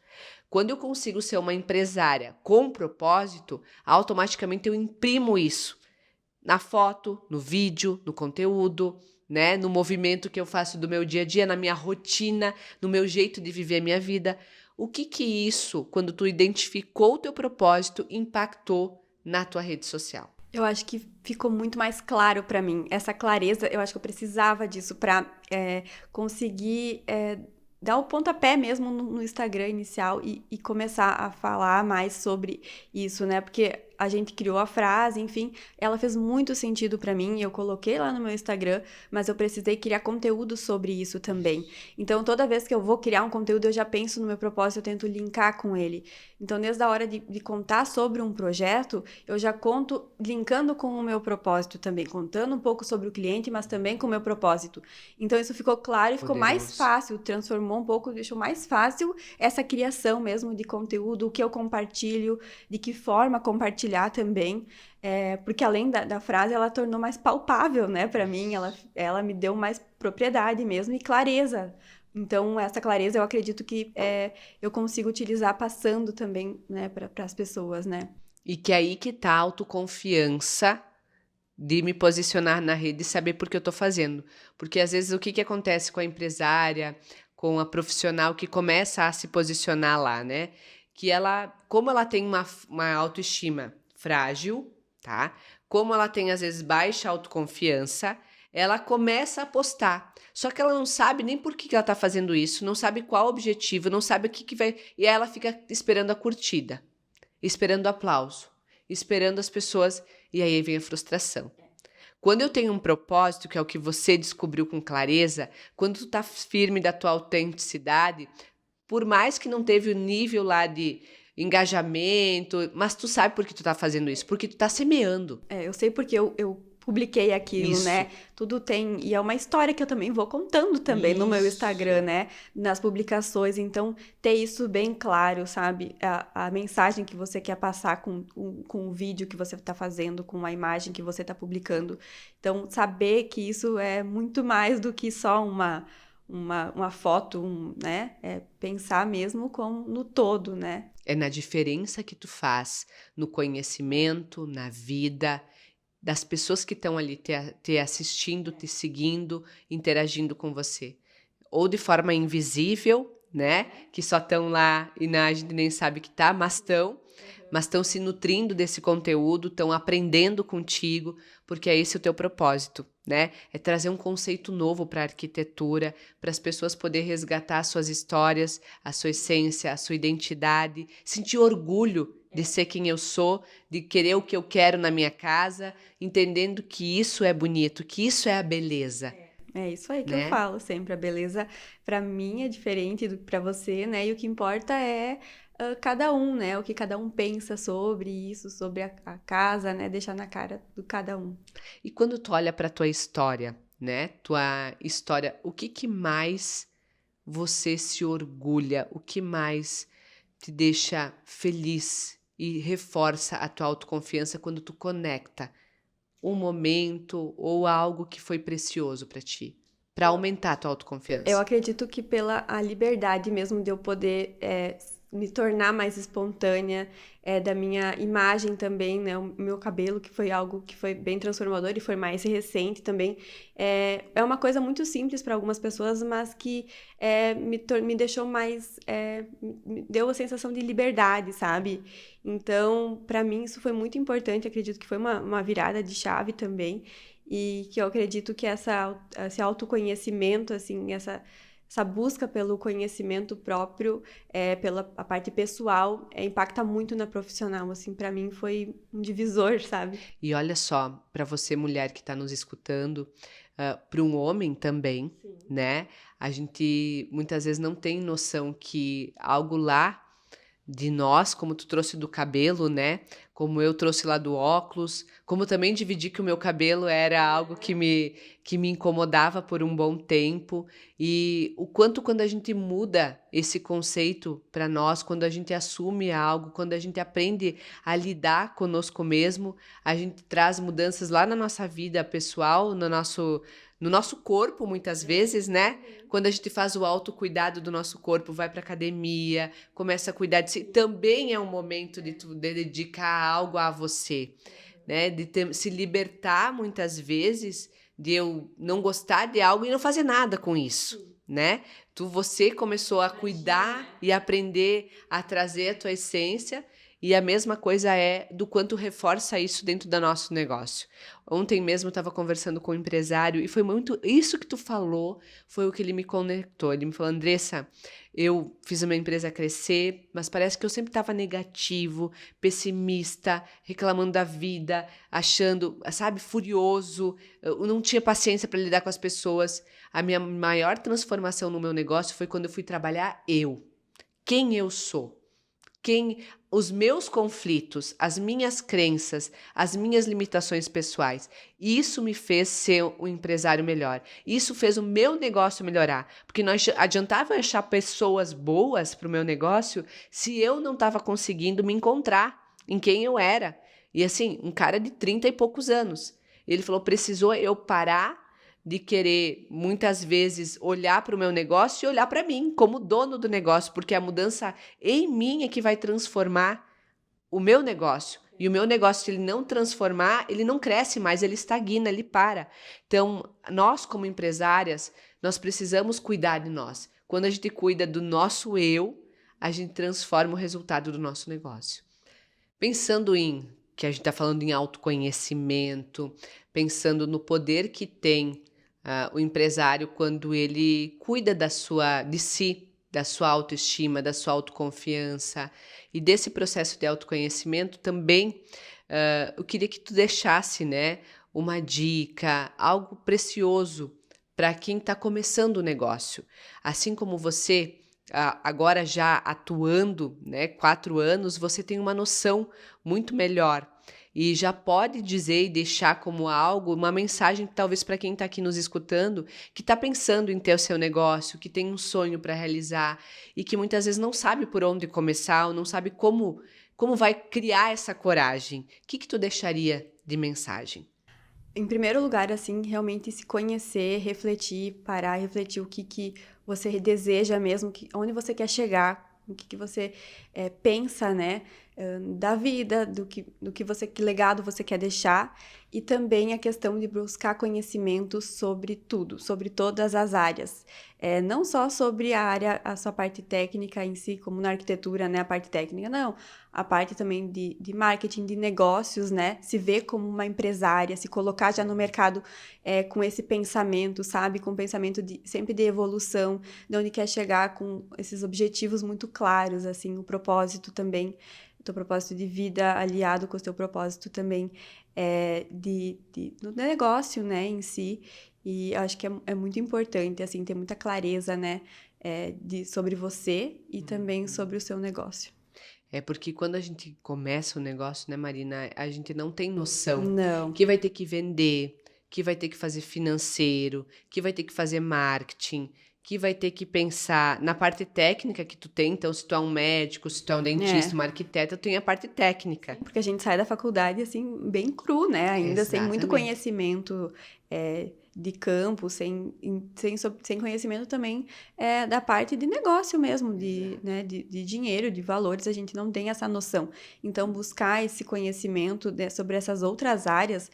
Quando eu consigo ser uma empresária com propósito, automaticamente eu imprimo isso na foto, no vídeo, no conteúdo, né? No movimento que eu faço do meu dia a dia, na minha rotina, no meu jeito de viver a minha vida. O que isso, quando tu identificou o teu propósito, impactou na tua rede social? Eu acho que ficou muito mais claro para mim. Essa clareza, eu acho que eu precisava disso para conseguir dar o pontapé mesmo no Instagram inicial e começar a falar mais sobre isso, né? Porque a gente criou a frase, enfim, ela fez muito sentido para mim, eu coloquei lá no meu Instagram, mas eu precisei criar conteúdo sobre isso também. Então, toda vez que eu vou criar um conteúdo, eu já penso no meu propósito, eu tento linkar com ele. Então, desde a hora de contar sobre um projeto, eu já conto linkando com o meu propósito também, contando um pouco sobre o cliente, mas também com o meu propósito. Então, isso ficou claro e ficou mais fácil, transformou um pouco, deixou mais fácil essa criação mesmo de conteúdo, o que eu compartilho, de que forma compartilhar também, porque além da frase, ela tornou mais palpável, né, para mim, ela me deu mais propriedade mesmo e clareza. Então, essa clareza eu acredito que eu consigo utilizar passando também, né, para as pessoas, né. E que aí que tá a autoconfiança de me posicionar na rede e saber por que eu tô fazendo. Porque às vezes o que acontece com a empresária, com a profissional que começa a se posicionar lá, né? Que ela, como ela tem uma autoestima frágil, tá? Como ela tem, às vezes, baixa autoconfiança, ela começa a postar. Só que ela não sabe nem por que ela tá fazendo isso, não sabe qual o objetivo, não sabe o que vai... E aí ela fica esperando a curtida, esperando o aplauso, esperando as pessoas... E aí vem a frustração. Quando eu tenho um propósito, que é o que você descobriu com clareza, quando tu tá firme da tua autenticidade... Por mais que não teve o nível lá de engajamento, mas tu sabe por que tu tá fazendo isso, porque tu tá semeando. Eu sei porque eu publiquei aquilo, isso, né? Tudo tem... E é uma história que eu também vou contando também no meu Instagram, né? Nas publicações. Então, ter isso bem claro, sabe? A mensagem que você quer passar com o vídeo que você tá fazendo, com a imagem que você tá publicando. Então, saber que isso é muito mais do que só uma foto, né? Pensar mesmo no todo, né? É na diferença que tu faz, no conhecimento, na vida, das pessoas que estão ali te assistindo, te seguindo, interagindo com você. Ou de forma invisível, né? Que só estão lá e a gente nem sabe que tá, mas estão se nutrindo desse conteúdo, estão aprendendo contigo, porque é esse o teu propósito, né? É trazer um conceito novo para a arquitetura, para as pessoas poderem resgatar suas histórias, a sua essência, a sua identidade, sentir orgulho de ser quem eu sou, de querer o que eu quero na minha casa, entendendo que isso é bonito, que isso é a beleza, É isso aí que eu né? falo sempre. A beleza, para mim, é diferente do que para você, né? E o que importa é cada um, né? O que cada um pensa sobre isso, sobre a casa, né? Deixar na cara do cada um. E quando tu olha para tua história, né? Tua história, o que mais você se orgulha? O que mais te deixa feliz e reforça a tua autoconfiança quando tu conecta um momento ou algo que foi precioso para ti, para aumentar a tua Eu autoconfiança? acredito que pela a liberdade mesmo de eu poder me tornar mais espontânea, da minha imagem também, né? O meu cabelo, que foi algo que foi bem transformador e foi mais recente também. É uma coisa muito simples para algumas pessoas, mas que me deixou mais. Me deu a sensação de liberdade, sabe? Então, para mim, isso foi muito importante. Acredito que foi uma virada de chave também. E que eu acredito que esse autoconhecimento, assim, essa busca pelo conhecimento próprio, pela a parte pessoal, impacta muito na profissional, assim, para mim foi um divisor, sabe? E olha só, para você mulher que está nos escutando, para um homem também, Sim. né? A gente muitas vezes não tem noção que algo lá de nós, como tu trouxe do cabelo, né? Como eu trouxe lá do óculos, como também dividi que o meu cabelo era algo que me incomodava por um bom tempo. E o quanto quando a gente muda esse conceito para nós, quando a gente assume algo, quando a gente aprende a lidar conosco mesmo, a gente traz mudanças lá na nossa vida pessoal, no nosso corpo, muitas vezes, né? Quando a gente faz o autocuidado do nosso corpo, vai para academia, começa a cuidar de si, também é um momento de tu dedicar algo a você, né? De se libertar muitas vezes de eu não gostar de algo e não fazer nada com isso, né? Você começou a cuidar e aprender a trazer a tua essência. E a mesma coisa é do quanto reforça isso dentro do nosso negócio. Ontem mesmo eu estava conversando com um empresário e foi muito isso que tu falou, foi o que ele me conectou. Ele me falou: Andressa, eu fiz a minha empresa crescer, mas parece que eu sempre estava negativo, pessimista, reclamando da vida, achando, sabe, furioso, eu não tinha paciência para lidar com as pessoas. A minha maior transformação no meu negócio foi quando eu fui trabalhar quem eu sou. Os meus conflitos, as minhas crenças, as minhas limitações pessoais. Isso me fez ser um empresário melhor. Isso fez o meu negócio melhorar. Porque não adiantava eu achar pessoas boas para o meu negócio se eu não estava conseguindo me encontrar em quem eu era. E assim, um cara de 30 e poucos anos. Ele falou: precisou eu parar de querer, muitas vezes, olhar para o meu negócio e olhar para mim, como dono do negócio, porque a mudança em mim é que vai transformar o meu negócio. E o meu negócio, se ele não transformar, ele não cresce mais, ele estagna, ele para. Então, nós como empresárias, nós precisamos cuidar de nós. Quando a gente cuida do nosso eu, a gente transforma o resultado do nosso negócio. Pensando que a gente está falando em autoconhecimento, pensando no poder que tem o empresário quando ele cuida de si, da sua autoestima, da sua autoconfiança e desse processo de autoconhecimento também, eu queria que tu deixasse, né, uma dica, algo precioso para quem está começando o negócio. Assim como você, agora já atuando, né, 4 anos, você tem uma noção muito melhor. E já pode dizer e deixar como algo, uma mensagem talvez para quem está aqui nos escutando, que está pensando em ter o seu negócio, que tem um sonho para realizar e que muitas vezes não sabe por onde começar ou não sabe como vai criar essa coragem. O que tu deixaria de mensagem? Em primeiro lugar, assim, realmente se conhecer, refletir, parar, refletir o que você deseja mesmo, onde você quer chegar, o que você pensa, né? da vida, que legado você quer deixar, e também a questão de buscar conhecimento sobre tudo, sobre todas as áreas. Não só sobre a sua parte técnica em si, como na arquitetura, né, a parte técnica, não. A parte também de marketing, de negócios, né, se ver como uma empresária, se colocar já no mercado com esse pensamento, sabe, com um pensamento sempre de evolução, de onde quer chegar, com esses objetivos muito claros, assim, o propósito também, o teu propósito de vida aliado com o teu propósito também do negócio, né, em si. E acho que é muito importante, assim, ter muita clareza, né, sobre você e também sobre o seu negócio. É porque quando a gente começa o negócio, né, Marina, a gente não tem noção Não. que vai ter que vender, que vai ter que fazer financeiro, que vai ter que fazer marketing, que vai ter que pensar na parte técnica que tu tem. Então, se tu é um médico, se tu é um dentista, uma arquiteta, tu tem a parte técnica. Porque a gente sai da faculdade, assim, bem cru, né? Ainda sem muito Exatamente. conhecimento de campo, sem conhecimento também da parte de negócio mesmo, né, de dinheiro, de valores, a gente não tem essa noção. Então, buscar esse conhecimento sobre essas outras áreas,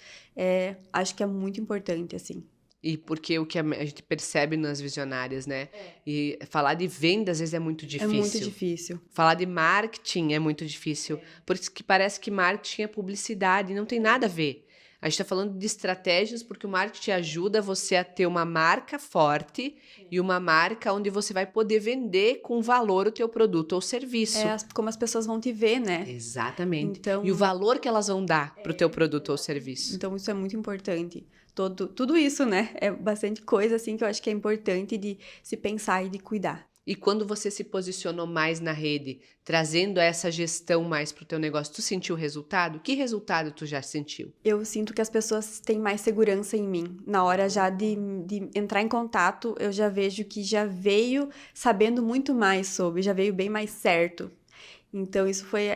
acho que é muito importante, assim. E porque o que a gente percebe nas visionárias, né? E falar de venda às vezes é muito difícil. É muito difícil. Falar de marketing é muito difícil. Por isso que parece que marketing é publicidade, não tem nada a ver. A gente está falando de estratégias porque o marketing ajuda você a ter uma marca forte e uma marca onde você vai poder vender com valor o teu produto ou serviço. Como as pessoas vão te ver, né? Exatamente. Então, e o valor que elas vão dar para o teu produto ou serviço. Então, isso é muito importante. Tudo isso, né? É bastante coisa, assim, que eu acho que é importante de se pensar e de cuidar. E quando você se posicionou mais na rede, trazendo essa gestão mais para o teu negócio, tu sentiu resultado? Que resultado tu já sentiu? Eu sinto que as pessoas têm mais segurança em mim. Na hora já de entrar em contato, eu já vejo que já veio sabendo muito mais sobre, já veio bem mais certo. Então, isso foi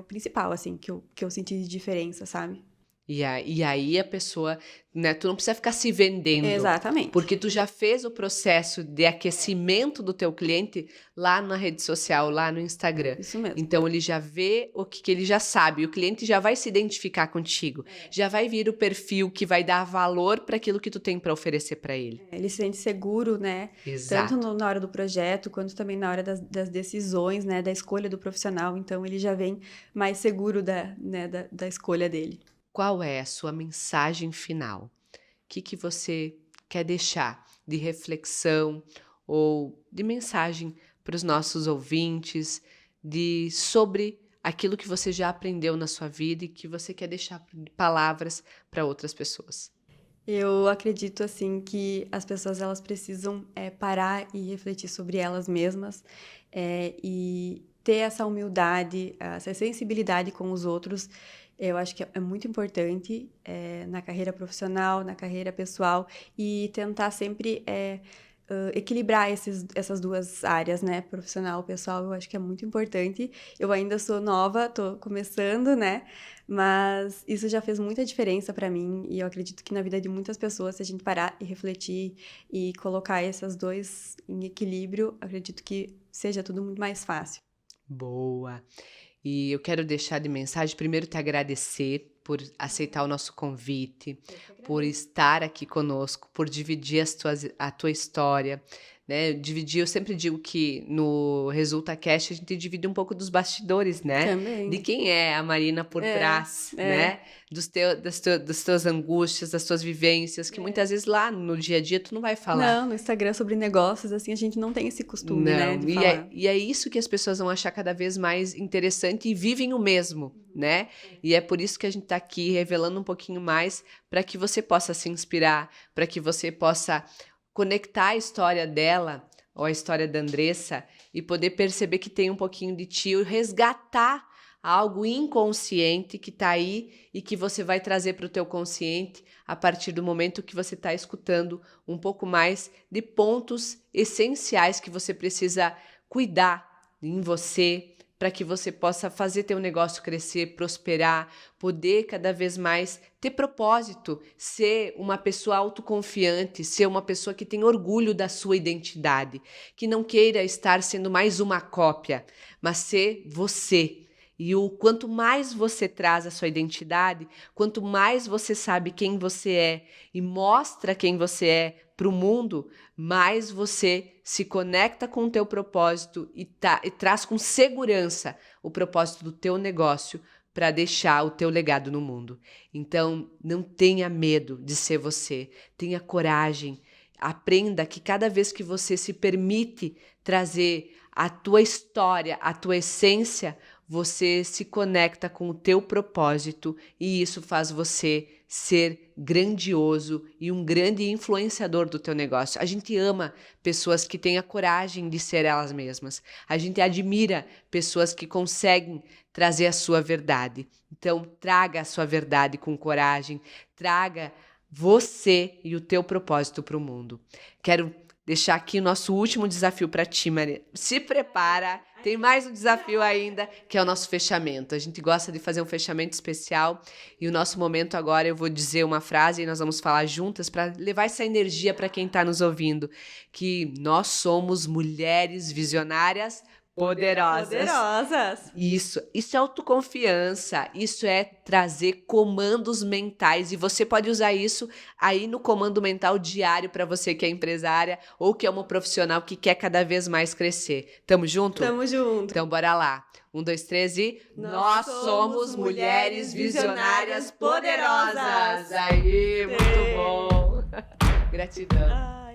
o principal, assim, que eu senti de diferença, sabe? E aí a pessoa, né, tu não precisa ficar se vendendo. Exatamente. Porque tu já fez o processo de aquecimento do teu cliente lá na rede social, lá no Instagram. Isso mesmo. Então, ele já vê o que ele já sabe. O cliente já vai se identificar contigo. Já vai vir o perfil que vai dar valor para aquilo que tu tem para oferecer para ele. Ele se sente seguro, né? Exato. Tanto na hora do projeto, quanto também na hora das decisões, né? Da escolha do profissional. Então, ele já vem mais seguro da escolha dele. Qual é a sua mensagem final? O que você quer deixar de reflexão ou de mensagem para os nossos ouvintes sobre aquilo que você já aprendeu na sua vida e que você quer deixar palavras para outras pessoas? Eu acredito, assim, que as pessoas elas precisam parar e refletir sobre elas mesmas e ter essa humildade, essa sensibilidade com os outros. Eu acho que é muito importante na carreira profissional, na carreira pessoal, e tentar sempre equilibrar essas duas áreas, né? Profissional, pessoal, eu acho que é muito importante. Eu ainda sou nova, tô começando, né? Mas isso já fez muita diferença para mim, e eu acredito que na vida de muitas pessoas, se a gente parar e refletir e colocar essas dois em equilíbrio, acredito que seja tudo muito mais fácil. Boa! E eu quero deixar de mensagem, primeiro te agradecer por aceitar o nosso convite, por estar aqui conosco, por dividir a tua história, né? Eu sempre digo que no ResultaCast a gente divide um pouco dos bastidores, né? Também. De quem é a Marina por trás, né? Das tuas angústias, das tuas vivências, que muitas vezes lá no dia a dia tu não vai falar. Não, no Instagram sobre negócios, assim, a gente não tem esse costume, né, de falar. E é isso que as pessoas vão achar cada vez mais interessante e vivem o mesmo, né? E é por isso que a gente tá aqui revelando um pouquinho mais para que você possa se inspirar, para que você possa conectar a história dela ou a história da Andressa e poder perceber que tem um pouquinho de ti e resgatar algo inconsciente que está aí e que você vai trazer para o teu consciente a partir do momento que você está escutando um pouco mais de pontos essenciais que você precisa cuidar em você para que você possa fazer teu negócio crescer, prosperar, poder cada vez mais ter propósito, ser uma pessoa autoconfiante, ser uma pessoa que tem orgulho da sua identidade, que não queira estar sendo mais uma cópia, mas ser você. E o quanto mais você traz a sua identidade, quanto mais você sabe quem você é e mostra quem você é para o mundo, mais você se conecta com o teu propósito e traz com segurança o propósito do teu negócio para deixar o teu legado no mundo. Então, não tenha medo de ser você, tenha coragem, aprenda que cada vez que você se permite trazer a tua história, a tua essência, você se conecta com o teu propósito e isso faz você ser grandioso e um grande influenciador do teu negócio. A gente ama pessoas que têm a coragem de ser elas mesmas. A gente admira pessoas que conseguem trazer a sua verdade. Então, traga a sua verdade com coragem, traga você e o teu propósito para o mundo. Quero deixar aqui o nosso último desafio para ti, Maria. Se prepara, tem mais um desafio ainda, que é o nosso fechamento. A gente gosta de fazer um fechamento especial e o nosso momento agora eu vou dizer uma frase e nós vamos falar juntas para levar essa energia para quem está nos ouvindo, que nós somos mulheres visionárias poderosas. Isso é autoconfiança, isso é trazer comandos mentais e você pode usar isso aí no comando mental diário para você que é empresária ou que é uma profissional que quer cada vez mais crescer. Tamo junto? Tamo junto. Então bora lá. 1, 2, 3 e... Nós somos mulheres visionárias poderosas! Aí, muito bom! Gratidão!